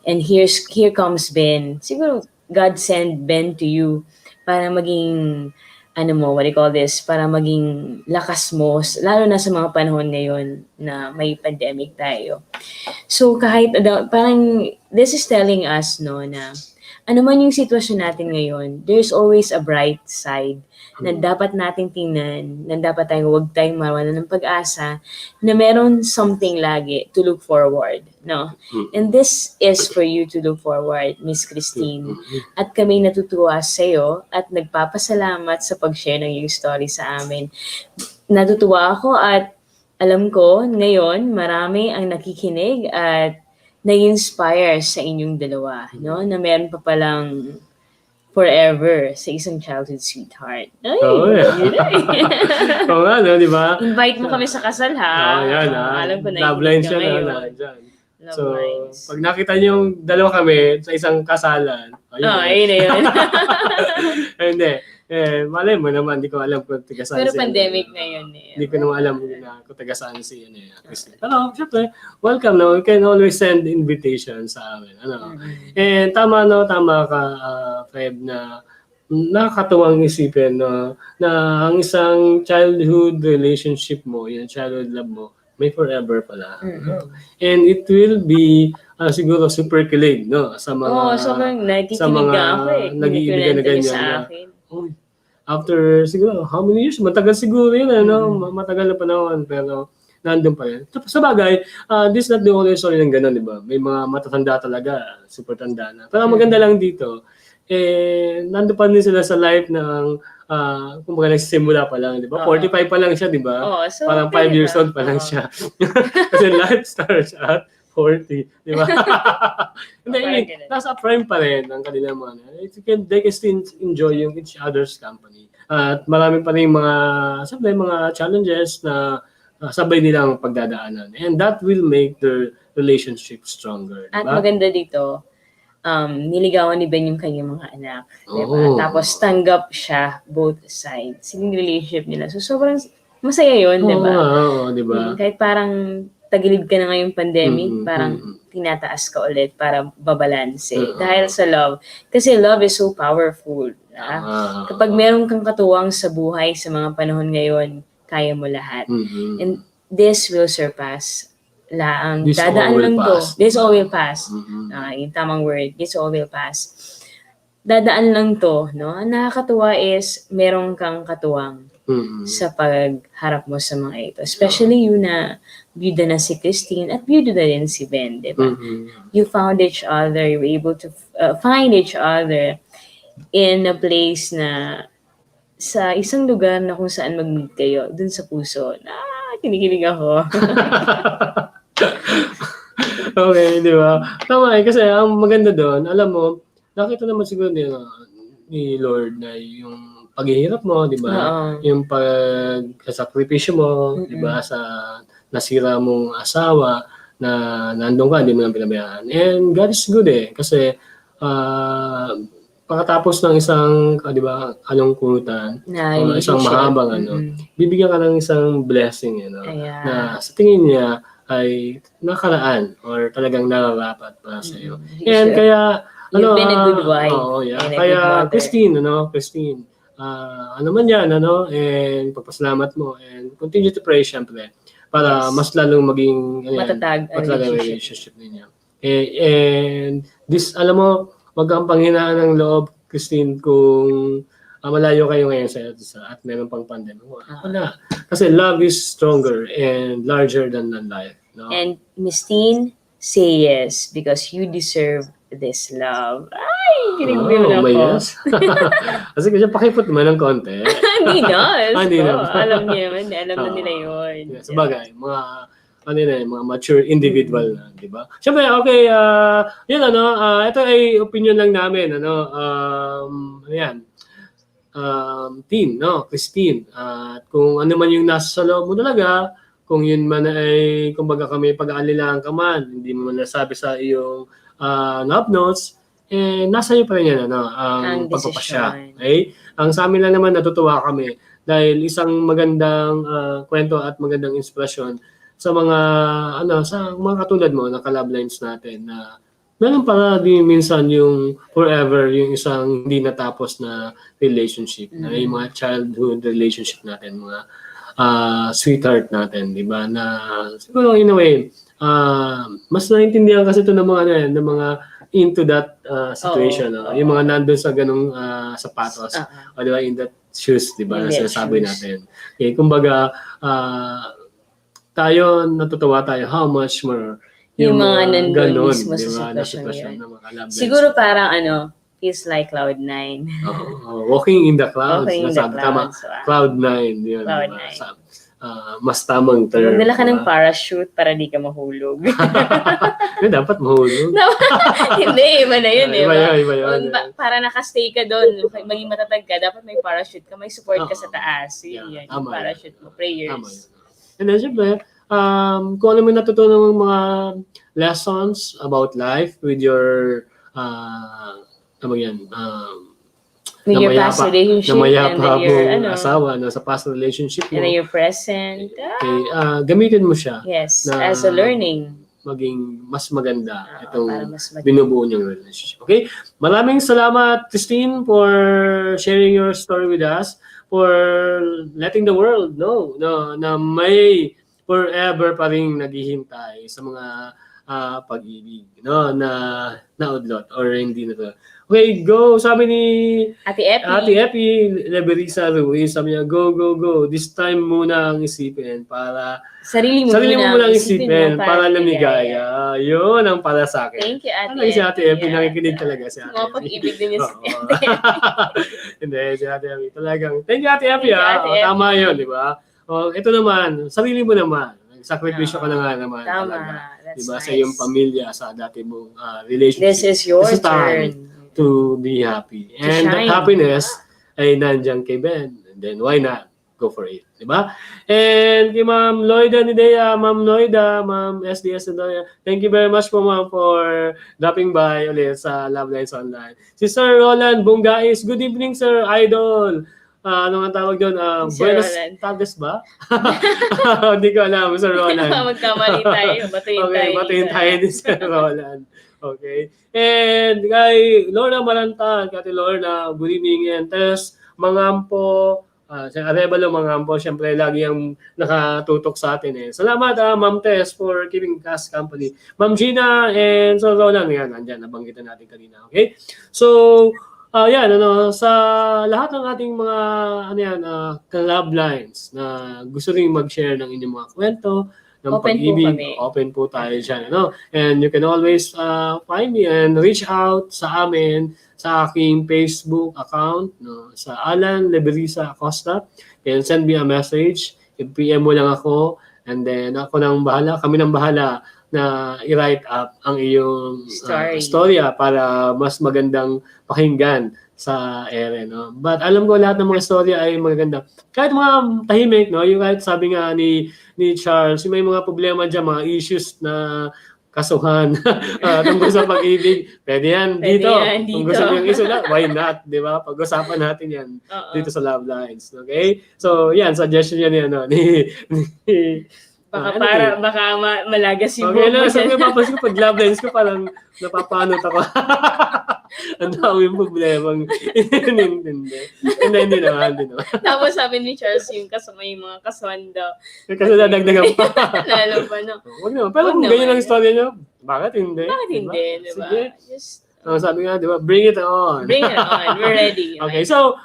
And here comes Ben. Siguro God sent Ben to you para maging ano mo, what do you call this, para maging lakas mo, lalo na sa mga panahon ngayon na may pandemic tayo. So kahit parang this is telling us no na ano man yung sitwasyon natin ngayon, there's always a bright side na dapat nating tingnan, na dapat huwag tayong mawalan ng pag-asa, na meron something lagi to look forward, no? And this is for you to look forward, Miss Christine. At kami natutuwa sa iyo at nagpapasalamat sa pag-share ng iyong story sa amin. Natutuwa ako at alam ko ngayon marami ang nakikinig at nag-inspire sa inyong dalawa, no? Na meron pa palang forever sa isang childhood sweetheart. Ay, yun ay. Oo nga, no, di ba? Invite mo kami sa kasal, ha? Yan, Alam ko na love lines ka yan, ngayon. dyan. Love So, lines. pag nakita niyo yung dalawa kami sa isang kasalan, Ayun na yun. Hindi. Malay mo naman, hindi ko alam kung taga saan Pero si- pandemic na yun eh. Hindi ko naman alam na kung taga saan si Christine. Pero, syempre, welcome, no? You can always send invitation sa amin. Ano? And tama ka, Feb, na nakakatuwang isipin no, na ang isang childhood relationship mo, yung childhood love mo, may forever pala. No? And it will be siguro super kilig, no? Sa mga sobrang nakikinig sa mga ako eh. nag-iibigan na ganyan, sa na, akin. oh, after siguro how many years, matagal siguro yun, ano? Matagal na panahon, pero nandun pa rin. Sa bagay, this is not the only story ng gano'n, di ba? May mga matatanda talaga, super tanda na. Pero ang maganda lang dito, nandun pa rin sila sa life ng kumbaga nagsisimula pa lang, di ba? 45 pa lang siya, di ba? So, Parang 5 years old pa lang siya. Kasi life starts at 40, di ba? Hindi, I mean, nasa prime pa rin ang kanilang mga, they can still enjoy yung each other's company. At marami pa rin mga challenges na sabay nilang pagdadaanan. And that will make their relationship stronger. At Diba? maganda dito, niligawan ni Ben yung kanyang mga anak. Diba? Oo. Tapos tanggap siya both sides. Yung relationship nila. So sobrang masaya yun, Oo, diba? oo, diba? Kahit parang tagilid ka na ngayong pandemic, parang tinataas ka ulit para babalanse. Dahil sa love. Kasi love is so powerful. Kapag meron kang katuwang sa buhay sa mga panahon ngayon, kaya mo lahat. And this will surpass laang. This Dadaan all will lang to. pass. This all will pass. Yung tamang word. This all will pass. Dadaan lang to. No? Ang nakakatuwa is meron kang katuwang sa pagharap mo sa mga ito. Especially yun na byuda na si Christine at byuda na din si Ben, di ba? You found each other, you were able to find each other in a place na sa isang lugar na kung saan mag-meet kayo, dun sa puso. Kinikilig ako. Okay, di ba? Tama kasi ang maganda doon, alam mo, nakita naman siguro ni Lord na yung paghihirap mo, di ba? Yung pagsasakripisyo mo, di ba? Sa nasira mong asawa na nandun ka, hindi mo lang pinabayaan. And God is good kasi pagkatapos ng isang, di ba, kalungkutan, isang mahabang bibigyan ka ng isang blessing, na sa tingin niya ay nakaraan or talagang nararapat para sa iyo. And kaya, You've been a good wife. Kaya, Christine, ano man yan, and pagpasalamat mo, and continue to pray, syempre, para mas lalong maging matatag ang relationship ninyo. And this, alam mo, wag kang panghinaan ng loob, Christine, kung malayo kayo ngayon at meron pang pandemic. Wala. Kasi love is stronger and larger than life. No? And Miss Teen, say yes because you deserve this love. Ay, kinigbil ako. Yes. Kasi kasi pakipot naman ng konti. Hindi na. Hindi na. Alam niya naman. Alam na nila yun. Sabagay, mga mature individual na, di ba? Siyempre, okay, yun ito ay opinion lang namin, Teen, Christine. At kung ano man yung nasa sa loob mo talaga, kung yun man ay, kumbaga kami pag-aalilangan ka man, hindi mo man nasabi sa iyong love notes, nasa iyo pa rin yan, ang pagpapasya. Okay? Ang sa amin lang naman, natutuwa kami dahil isang magandang kwento at magandang inspirasyon sa mga sa mga katulad mo na ka-love lines natin na meron para din minsan yung forever, yung isang hindi natapos na relationship, na yung mga childhood relationship natin, mga sweetheart natin, di ba? Na siguro in a way, mas naintindihan kasi ito ng mga ng mga into that situation, yung mga nandun sa ganung sapatos, o di ba, in that shoes, di ba, na sinasabi natin. Okay, kumbaga, tayo, natutuwa tayo how much more yung mga nandun ganun, mismo di ba, sa na sitwasyon ng mga love lives. Siguro parang feels like Cloud9. Walking in the clouds. Walking in the Nasabi, tama, clouds. Wow. Cloud9. Yun, Cloud9. diba? Mas tamang term. Magdala ka ng diba? parachute para di ka mahulog. Dapat mahulog. Hindi, iba na yun. Iba yun. Para nakastay ka doon, maging matatag ka, dapat may parachute ka, may support ka sa taas. Yun, yung parachute mo, prayers. Tama yun. And then, syempre, kung ano may natutunan ng mga lessons about life with your with your past relationship, and your asawa na sa past relationship mo. And your present. Okay, gamitin mo siya. Yes, as a learning. Maging mas maganda itong mas binubuo niyang relationship. Okay? Maraming salamat, Christine, for sharing your story with us, for letting the world know na may forever pa rin naghihintay sa mga pag-ibig na naudlot or hindi na to. Okay, go. Sabi ni Ate Epi Leberisa Ruiz, sabi niya, go. This time muna ang isipin para sarili mo muna ang isipin para lumigaya. Yun ang para sa akin. Thank you, Ate Epi. Si Ate Epi, nakikinig talaga si Ate Epi. Mga pag-ibig din yung si Ate Hindi, si Ate Epi. Talagang, thank you, Ate Epi. Tama yun, di ba? Ito naman, sarili mo naman. Sakripisyo ka na nga naman. Tama. Diba? Nice. Sa iyong pamilya, sa dati mong relationship. This is your turn to be happy. And that happiness ay nandiyan kay Ben. And then why not? Go for it. Diba? And kay Ma'am Loida Nidea, Ma'am Noida, Ma'am SDS Nidea, thank you very much po, Ma'am, for dropping by ulit sa Love Lines Online. Si Sir Roland Bungais, good evening, Sir Idol. Ano nga tawag doon? Buenos tardes ba? Hindi ko alam, Sir Roland. Magkamali tayo. Batuhin tayo ni Sir Roland. Okay. And kay Lorna Marantan, kay Lorna, good evening. And Tess Mangampo, si Arevalo Mangampo, syempre lagi ang nakatutok sa atin. Salamat, Ma'am Tess, for keeping us company. Ma'am Gina and Sir Roland, yan, andyan, nabanggitan natin kanina. Okay? So, sa lahat ng ating mga love lines na gusto ring mag-share ng inyong mga kwento, ng pag-ibig, open po tayo dyan. And you can always find me and reach out sa amin sa aking Facebook account, sa Alan Leberisa Acosta. And send me a message. I-PM mo lang ako, and then kami nang bahala na i-write up ang iyong storya para mas magandang pakinggan sa ere, no? But alam ko lahat ng mga storya ay magaganda. Kahit mga tahimik, no? Yung kahit sabi nga ni Charles, may mga problema dyan, mga issues na kasuhan tungkol sa pag-ibig. Pwede yan dito. Kung gusto nyo yung isulat, why not? Di ba? Pag-usapan natin yan dito sa Love Lines. Okay? So, yan, suggestion yan ni baka malagas yung okay, buhok mo. Sabi ko, papansin ko, pag Love Lines ko, parang napapanot ako. Ang dami yung problemang inintindi. Hindi naman. Tapos sabi ni Charles, yung kasama yung mga kasuhan daw. Kasi dadagdagan pa. Lalo pa, no? Huwag naman. Pero kung ganyan ang story nyo, bakit hindi? Bakit hindi, diba? Sige. Sabi nga, diba, bring it on. Bring it on. We're ready. Okay, so,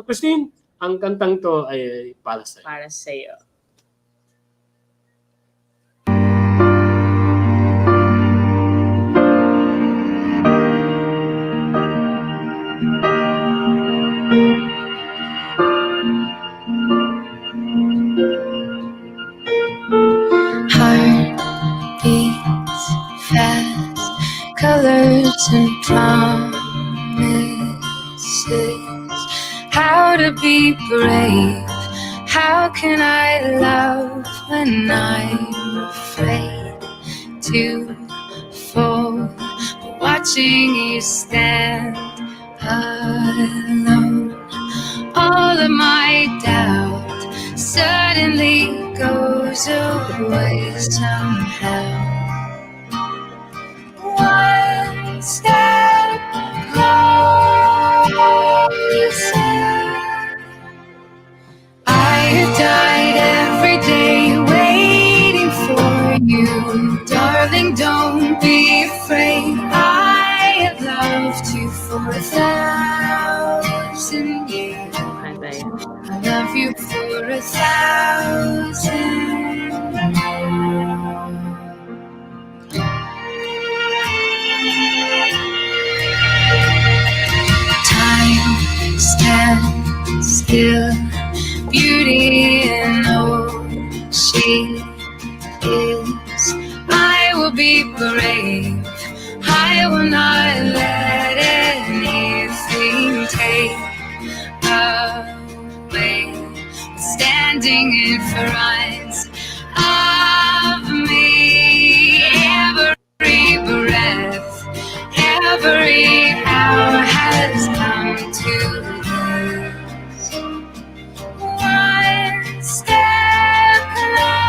Christine, ang kantang to ay para sa'yo. Para sa'yo. Colors and promises, how to be brave, how can I love when I'm afraid to fall, watching you stand alone, all of my I doubt suddenly goes away somehow. One step closer. I have died every day waiting for you. Darling, don't be afraid. I have loved you for 1,000 years. Kanta yun. I love you for 1,000 Time stands still, beauty in all she is. I will be brave. I will not let anything take away. Standing in front of me, every breath, every hour has come to this. One step closer.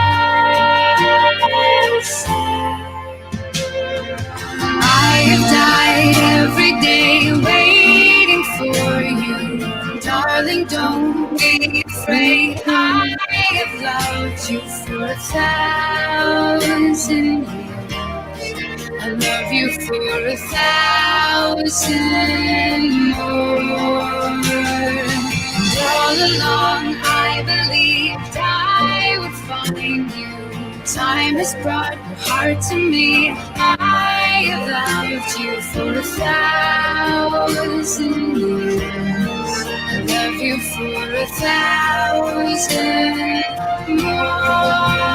I have died every day waiting for you. Darling, don't be afraid. I have loved you for 1,000 years. I love you for 1,000 more. And all along I believed I would find you. Time has brought your heart to me. I have loved you for 1,000 years. I love you for 1,000 more.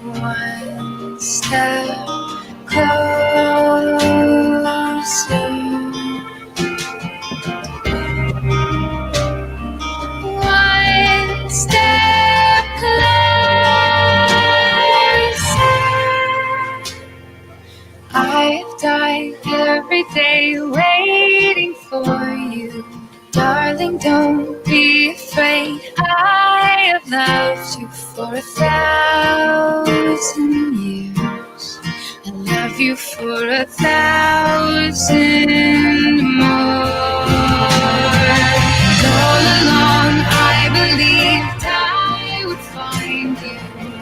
One step closer. One step closer. I've died every day waiting for you. Darling, don't be afraid. I have loved you for 1,000 years. I love you for 1,000 more. And all along I believed I would find you.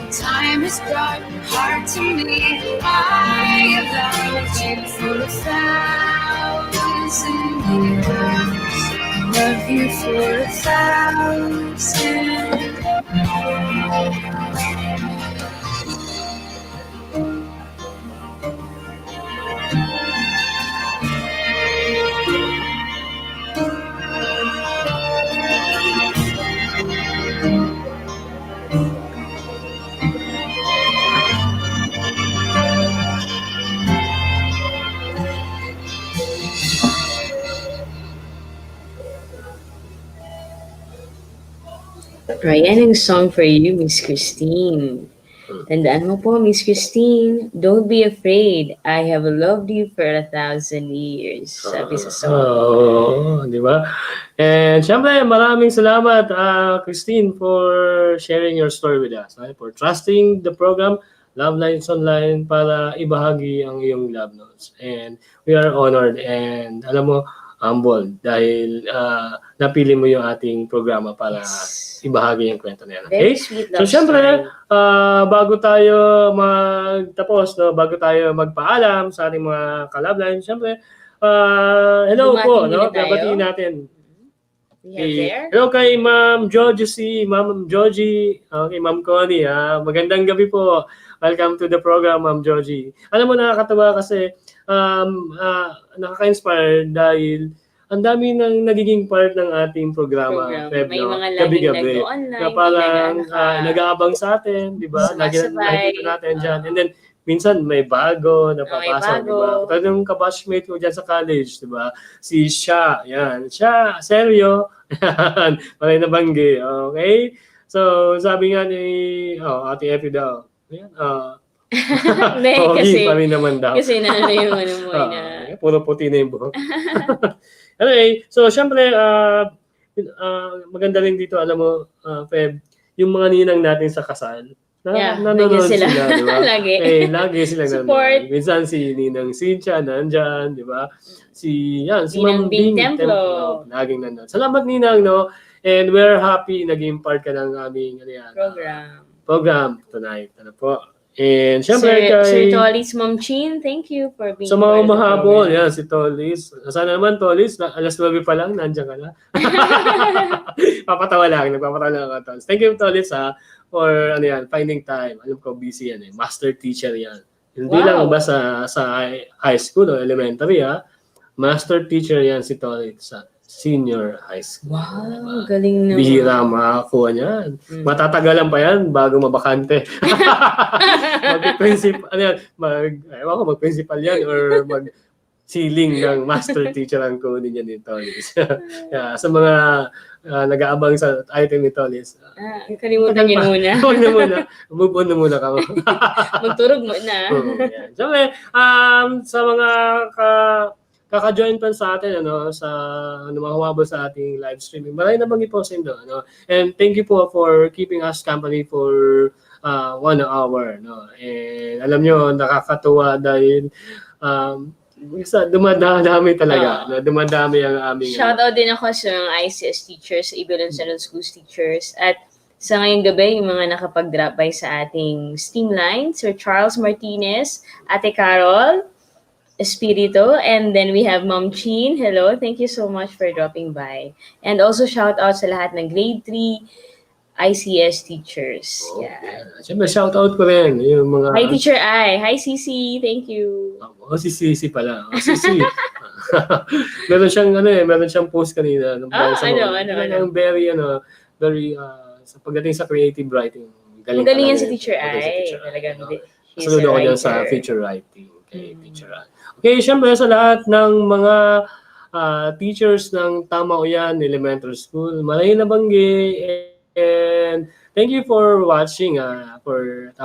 Time has brought your heart to me. I have loved you for 1,000 years. Love you for 1,000 Ryan, ang song for you, Miss Christine. Tandaan mo po, Miss Christine, don't be afraid. I have loved you for 1,000 years. Sabi sa song. Oo, di ba? And syempre, maraming salamat, Christine, for sharing your story with us. Right? For trusting the program, Love Lines Online, para ibahagi ang iyong love notes. And we are honored and alam mo, humble dahil napili mo yung ating programa para ibahagi yung kwento na yan. Okay? Very sweet So, love syempre, story. bago tayo magtapos, no, bago tayo magpaalam sa ating mga ka-Loveline, syempre, hello Bumati po, muna no? tayo. Babatiin natin. We have there. Hello kay Ma'am Georgie, Ma'am Georgie, okay, Ma'am Connie, magandang gabi po. Welcome to the program, Ma'am Georgie. Alam mo, nakakatawa kasi nakaka-inspire dahil ang dami nang nagiging part ng ating programa. Feb, May no? mga laging Gabi-gabi. nag-online. Na parang nag-aabang sa atin, di ba? Lagi Sumasabay. nakikita natin dyan. And then, minsan may bago na May papasok, bago. di ba? Katulad yung kabashmate ko dyan sa college, di ba? Si Sha, yan. Sha, seryo. Yan, malay na banggi, okay? So, sabi nga ni, Ate Epi daw, yan, Hindi, pogi pa rin naman daw. kasi na ano yung ano mo na. Puro puti na yung buhok. Anyway, so syempre, maganda rin dito, alam mo, Feb, yung mga ninang natin sa kasal, nanonood nandiyan sila, di ba? Lagi. Lagi sila Support. nanonood. Minsan si Ninang Cynthia nandyan, di ba? Si Ninang Ma'am Bing Bing Templo. laging nandun. Salamat, Ninang, no? And we're happy naging part ka ng aming program tonight. Ano po? And syempre Sir kay Tolly's Ma'am Chin, thank you for being sa part mga of the mahabol, program. yan, si Tolis. Sana naman, Tolis, alas 9 pa lang, nandiyan ka na. Nagpapatawa lang ako, Tolis. Thank you, Tolis, for finding time. Alam ko, busy yan eh. Master teacher yan. Hindi lang ba sa high school o elementary, Master teacher yan si Tolis sa senior high school. Wow, galing naman. Bihira makakuha niyan. Matatagalan pa yan bago mabakante. Mag-principal, mag-principal yan or mag-ceiling ng master teacher ang kunin niya ni Tolis. Sa mga nag-aabang sa item ni Tolis. Kalimutan niyo muna. Huwag na muna. Move on na muna ka. Magturog mo na. Yan. Siyempre, sa mga kaka-join pa sa atin, sa mga humabol sa ating live streaming. Maraming nabang i-post do, And thank you po for keeping us company for 1 hour, And alam nyo, nakakatuwa dahil dumadami talaga. Dumadami ang aming... Shoutout din ako sa mga ICS teachers, Ibelon Central Schools teachers, at sa ngayong gabi, yung mga nakapag-drop by sa ating Steam line, Sir Charles Martinez, Ate Carol, Espirito, and then we have Ma'am Chin. Hello, thank you so much for dropping by. And also shout out sa lahat ng grade 3 ICS teachers. Siyempre, shout out ko rin yung mga... Hi Teacher I. Hi CC, thank you. Si Sisi pala. Sisi. meron siyang post kanina. Ang very, sa pagdating sa creative writing. Magaling yan si Teacher I. Talagang Sunod ako dyan sa feature writing. Teacher I. Okay, syempre sa lahat ng mga teachers ng Tama Uyan Elementary School, Malay na Banggi, and thank you for watching, for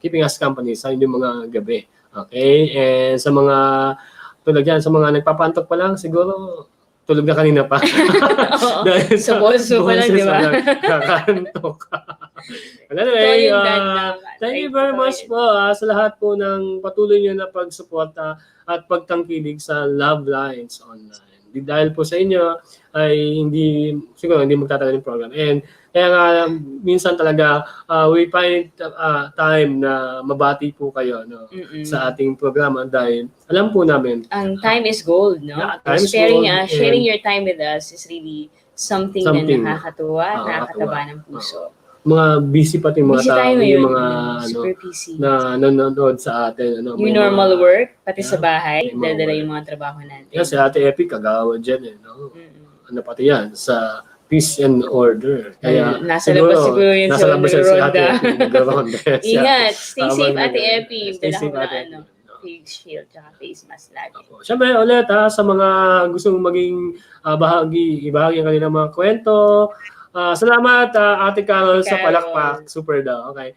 keeping us company sa inyong mga gabi. Okay, and sa mga tulad yan, sa mga nagpapantok pa lang, siguro tulog na kanina pa. Dahil sa bolso pa lang, di ba? Kakantok. Anyway, thank you very much po sa lahat po ng patuloy nyo na pagsuporta at pagtangkilig sa Love Lines Online. Dahil po sa inyo ay siguro hindi magtatagal yung program. And kaya nga minsan talaga we find time na mabati po kayo sa ating programa dahil alam po namin ang time is gold, no? Yeah, time is gold, sharing your time with us is really something na nakakatuwa, nakakataba ng puso. Mga busy pati mga tao, yung mga super busy. na nanonood sa atin. Yung normal work, pati sa bahay, dala yung mga trabaho natin. Kasi Ate Epi, kagawa dyan pati yan, sa peace and order. Kaya nasa labas siguro yun sa Ate Epi, nag-ronda. Ingat, stay safe Ate Epi. Stay Dala safe, ko Ate na face shield tsaka face mask lagi. Siyempre ulit sa mga gustong maging ibahagi ang kanilang mga kwento. Salamat Ate Carol sa palakpak. Super daw. Okay.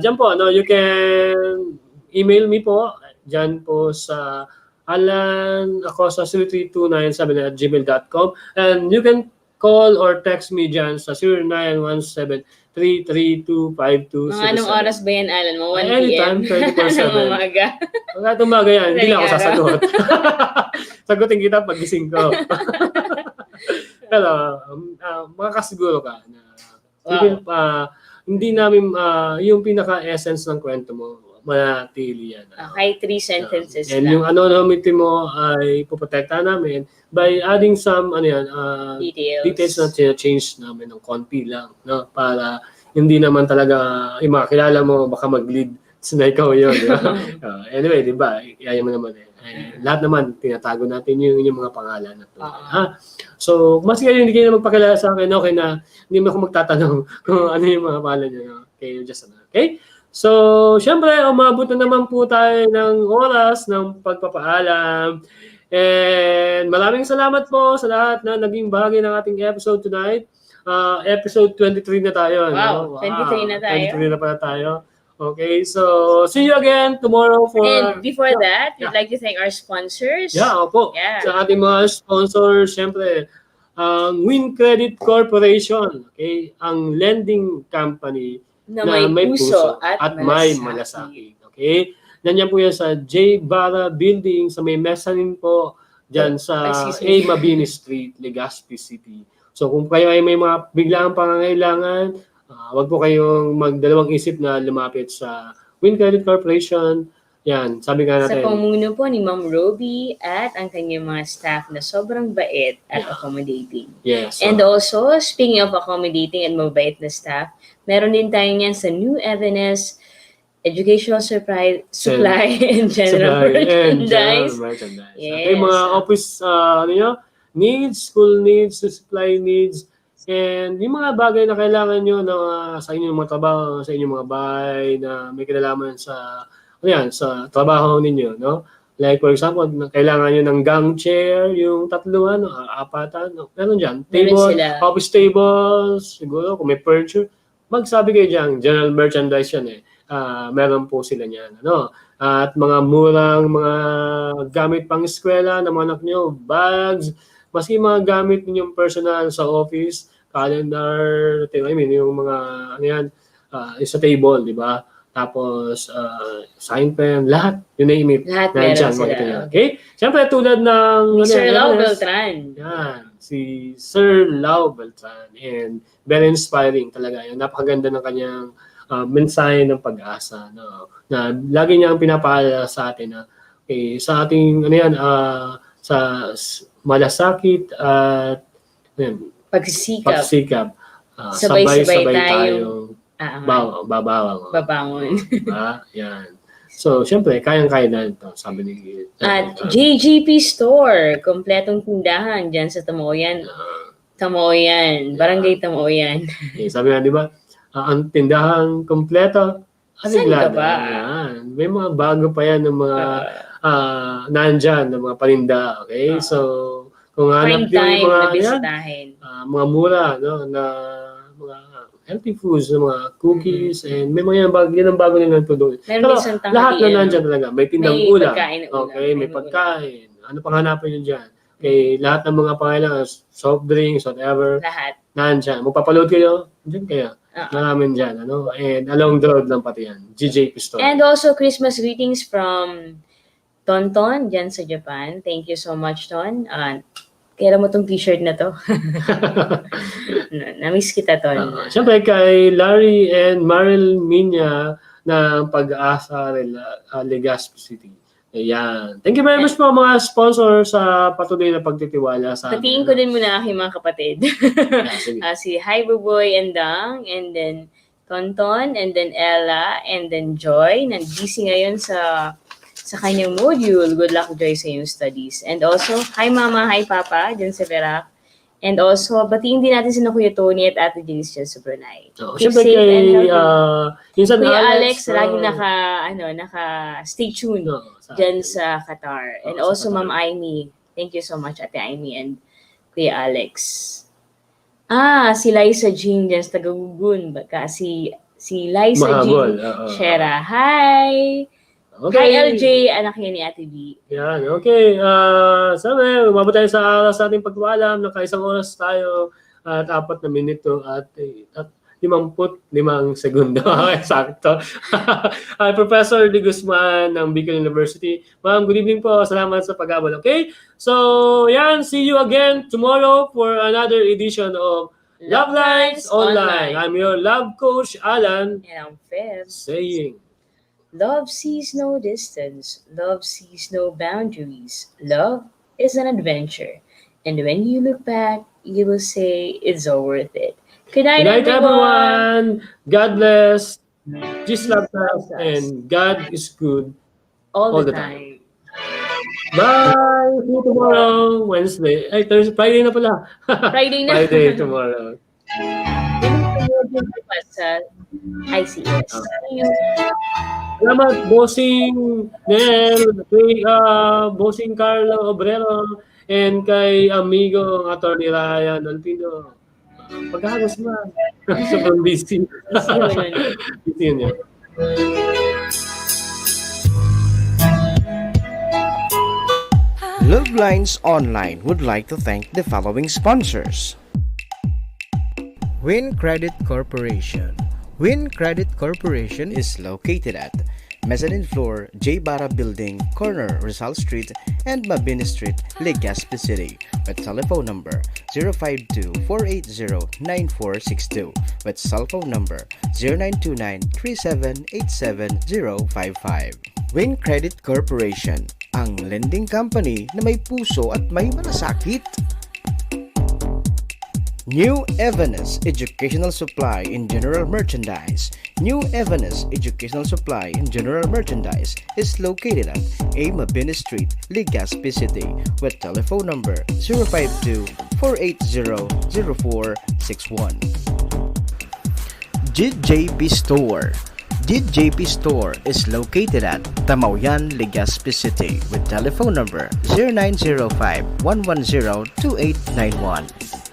Diyan po, you can email me po diyan po sa alanacosta33297@gmail.com, and you can call or text me diyan sa 0917-332-5277. Mga anong oras ba yan, Alan? Mga 1 p.m.? Anytime, 24/7. Umaga. Pagka umaga yan, hindi lang ako sasagot. Sagutin kita pag gising ko. Pero, makakasiguro ka na hindi namin, yung pinaka-essence ng kwento mo, manatili yan. Okay, 3 sentences and lang. yung anonymity mo ay puprotektahan namin by adding some details na change namin ng konti lang, para hindi naman talaga makilala mo, baka mag-lead na ikaw yun. Anyway, di ba? Ayaw mo naman lahat naman, tinatago natin yung mga pangalan. So, mas kayo hindi kayo na magpakilala sa akin, okay na hindi mo ako magtatanong kung ano yung mga pangalan nyo. Okay, just okay? So, syempre, umabot na naman po tayo ng oras ng pagpapaalam. And maraming salamat po sa lahat na naging bahagi ng ating episode tonight. Episode 23 na tayo. Wow, 23 na tayo. 23 na pala tayo. Okay, so see you again tomorrow for... And before that, we'd Yeah. like to thank our sponsors. Yeah, opo. Yeah. Sa ating mga sponsors, syempre, Win Credit Corporation, okay, ang lending company Na may puso at may malasakit. malasakit. Okay? Nandiyan po yan sa J. Barra Building sa may mezzanine po dyan sa Excuse A. me. Mabini Street, Legazpi City. So kung kayo ay may mga biglaang pangangailangan, wag po kayong magdalawang isip na lumapit sa Win Credit Corporation. Yan, sabi nga Sa natin. pamuno po ni Ma'am Roby at ang kanyang mga staff na sobrang bait at Yeah. accommodating. Yes. And also, speaking of accommodating and mabait na staff, meron din tayo niyan sa New Evanes Educational Supply and General Merchandise. Merchandise. Yes. Okay, mga office needs, school needs, supply needs, and yung mga bagay na kailangan nyo na, sa inyong mga trabaho, sa inyong mga bahay na may kinalaman sa sa trabaho ninyo, no? Like for example, kailangan nyo ng gang chair, yung tatluan, apatan, no? Meron dyan. Meron Table, sila. office tables, siguro, kung may furniture, magsabi kayo dyan, general merchandise yan eh. Meron po sila niyan, ano? At mga murang mga gamit pang eskwela ng mga anak nyo, bags, maski mga gamit ninyong personal sa office, calendar, yung mga, sa table, di ba? Tapos, sign pen, lahat, you name it. Lahat Nandyan, meron sila. makita nyo. Okay? Siyempre, tulad ng... Sir Lau Ernest, Beltran. yan, si Sir Lau Beltran. And very inspiring talaga. Yan, napakaganda ng kanyang mensahe ng pag-asa. No? Na lagi niyang pinapaalala sa atin na sa ating sa malasakit at pagsikap. Sabay-sabay tayong babawang. babangon. Yan. So, syempre, kayang-kaya na ito, sabi ni At JGP Store, kompletong tindahan dyan sa Tamoyan. Tamoyan, Barangay Tamoyan. Sabi nga, di ba, ang tindahan kompleto, Saan ka ba? Yan. May mga bago pa yan ng mga nandyan, ng mga paninda. Okay? So, kung hanap Prime nyo time yung mga, na bisitahin. mga mura, no, na mga healthy foods, na mga cookies, and may mga yan ang bago nilang produkto. Meron Pero din isang lahat na tanghalian. nandyan talaga. May tindang May ulam. pagkain na ulam. Okay, may pagkain. Ano pang hanapin nyo dyan? Okay, lahat ng mga pangailangan, soft drinks, whatever, Lahat. nandyan. Magpapaload kayo, dyan kayo. Maraming dyan, ano? And along the road lang pati yan. GJ Pistol. And also, Christmas greetings from Tonton dyan sa Japan. Thank you so much, Ton. Kailan mo tong t-shirt na to? Namiss kita, Ton. Siyempre kay Larry and Maril Minya ng Pag-asa Legazpi City. Ayan. Thank you very much po mga sponsor sa patuloy na pagtitiwala sa Patiin ko din muna aking mga kapatid. Sige. Si Hi Buboy and Dang, and then Tonton, and then Ella, and then Joy. Nag-busy ngayon sa kanyang module. Good luck, Joy, sa iyong studies. And also, hi Mama, hi Papa, dyan sa Verac. And also, batiin din natin sina Kuya Tony at Ate Janice dyan sa Brunei. So, Keep siyempre safe and kay healthy. Insan Kuya Alex, lagi uh, stay tuned dyan sa Qatar. And sa also, Qatar. Ma'am Aimee. Thank you so much, Ate Aimee and Kuya Alex. Si Liza Jean dyan sa Tagagugun. Baka si Liza Mahabol. Jean Shera. Hi! Okay. Hi, LJ, anak niya ni Ate B. Yan, okay. Sabi, umabot tayo sa oras sa ating pagpaalam. Nakaisang oras tayo at 4 na minuto at 55 segundo. Sakto. Professor De Guzman ng Bicol University. Ma'am, good evening po. Salamat sa pag-abot. Okay? So, yan. See you again tomorrow for another edition of Love Lines Online. I'm your love coach, Alan, And I'm Feb. saying, Love sees no distance. Love sees no boundaries. Love is an adventure. And when you look back, you will say it's all worth it. Good night, good night, everyone. everyone. God bless. Jesus loves us. And God is good. All all the the time. Bye! See you tomorrow, Wednesday. Ay, Thursday, Friday na pala. Friday na. Friday tomorrow. sa ICS. Yung Salamat, Bossing Nel, kay Bossing Carlo Obrero, and kay amigo Atty. Ryan Alpino. Paghagos na. Sobrang busy. Busy yun yun. Love Lines Online would like to thank the following sponsors. Win Credit Corporation. Win Credit Corporation is located at Mezzanine Floor, J. Barra Building, corner Rizal Street and Mabini Street, Legazpi City, with telephone number 052-480-9462, with cell phone number 0929-3787055. Win Credit Corporation, ang lending company na may puso at may malasakit. New Evanes Educational Supply in General Merchandise. New Evanes Educational Supply in General Merchandise is located at A. Mabini Street, Legazpi City, with telephone number 052-480-0461. JJP Store. JJP Store is located at Tamauyan, Legazpi City, with telephone number 0905-110-2891.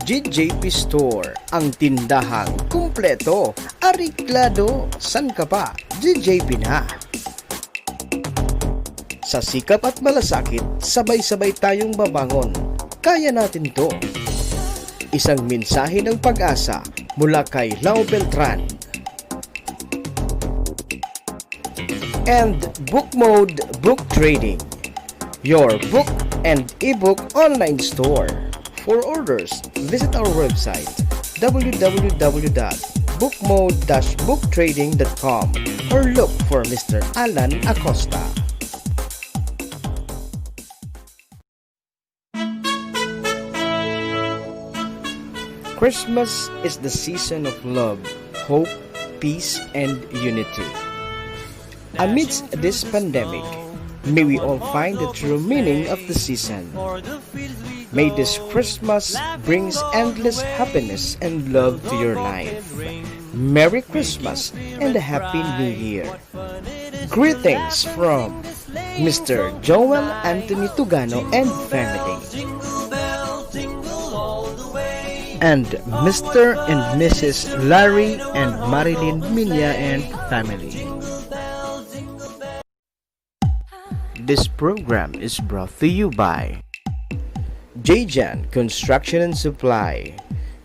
JJP Store, ang tindahang kumpleto, ariklado, san ka pa, JJP na. Sa sikap at malasakit, sabay-sabay tayong babangon. Kaya natin to. Isang mensahe ng pag-asa mula kay Lau Beltran. And Book Mode Book Trading, your book and ebook online store. For orders, visit our website www.bookmode-booktrading.com or look for Mr. Alan Acosta. Christmas is the season of love, hope, peace, and unity. Amidst this pandemic, may we all find the true meaning of the season. May this Christmas brings endless happiness and love to your life. Merry Christmas and a Happy New Year. Greetings from Mr. Joel Anthony Tugano and family. And Mr. and Mrs. Larry and Marilyn Minya and family. This program is brought to you by J-Jan Construction and Supply.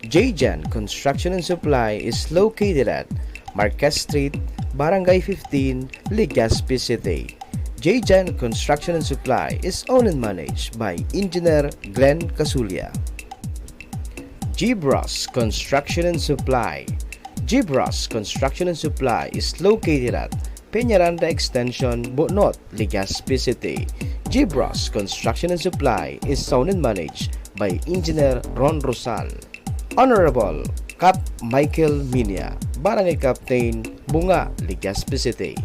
J-Jan Construction and Supply is located at Marquez Street, Barangay 15, Legazpi City. J-Jan Construction and Supply is owned and managed by Engineer Glenn Casulia. G-Bros Construction and Supply. G-Bros Construction and Supply is located at Peñaranda Extension, Bonot, Legazpi City. G-Bros Construction and Supply is owned and managed by Engineer Ron Rosal. Honorable Cap Michael Minya, Barangay Captain, Bunga, Legazpi City.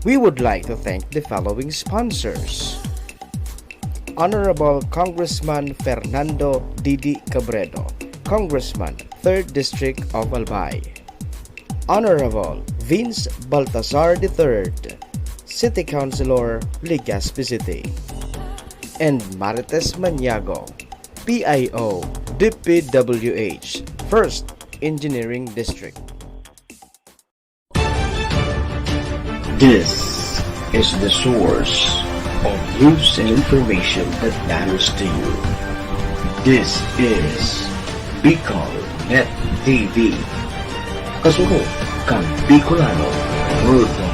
We would like to thank the following sponsors. Honorable Congressman Fernando Didi Cabredo, Congressman, 3rd District of Albay. Honorable Vince Baltazar III, City Councilor, Legazpi City. And Marites Maniago, PIO, DPWH, 1st Engineering District. This is the source of news and information that matters to you. This is Bicol Net TV. Kasunod kang Bicolano Worldwide.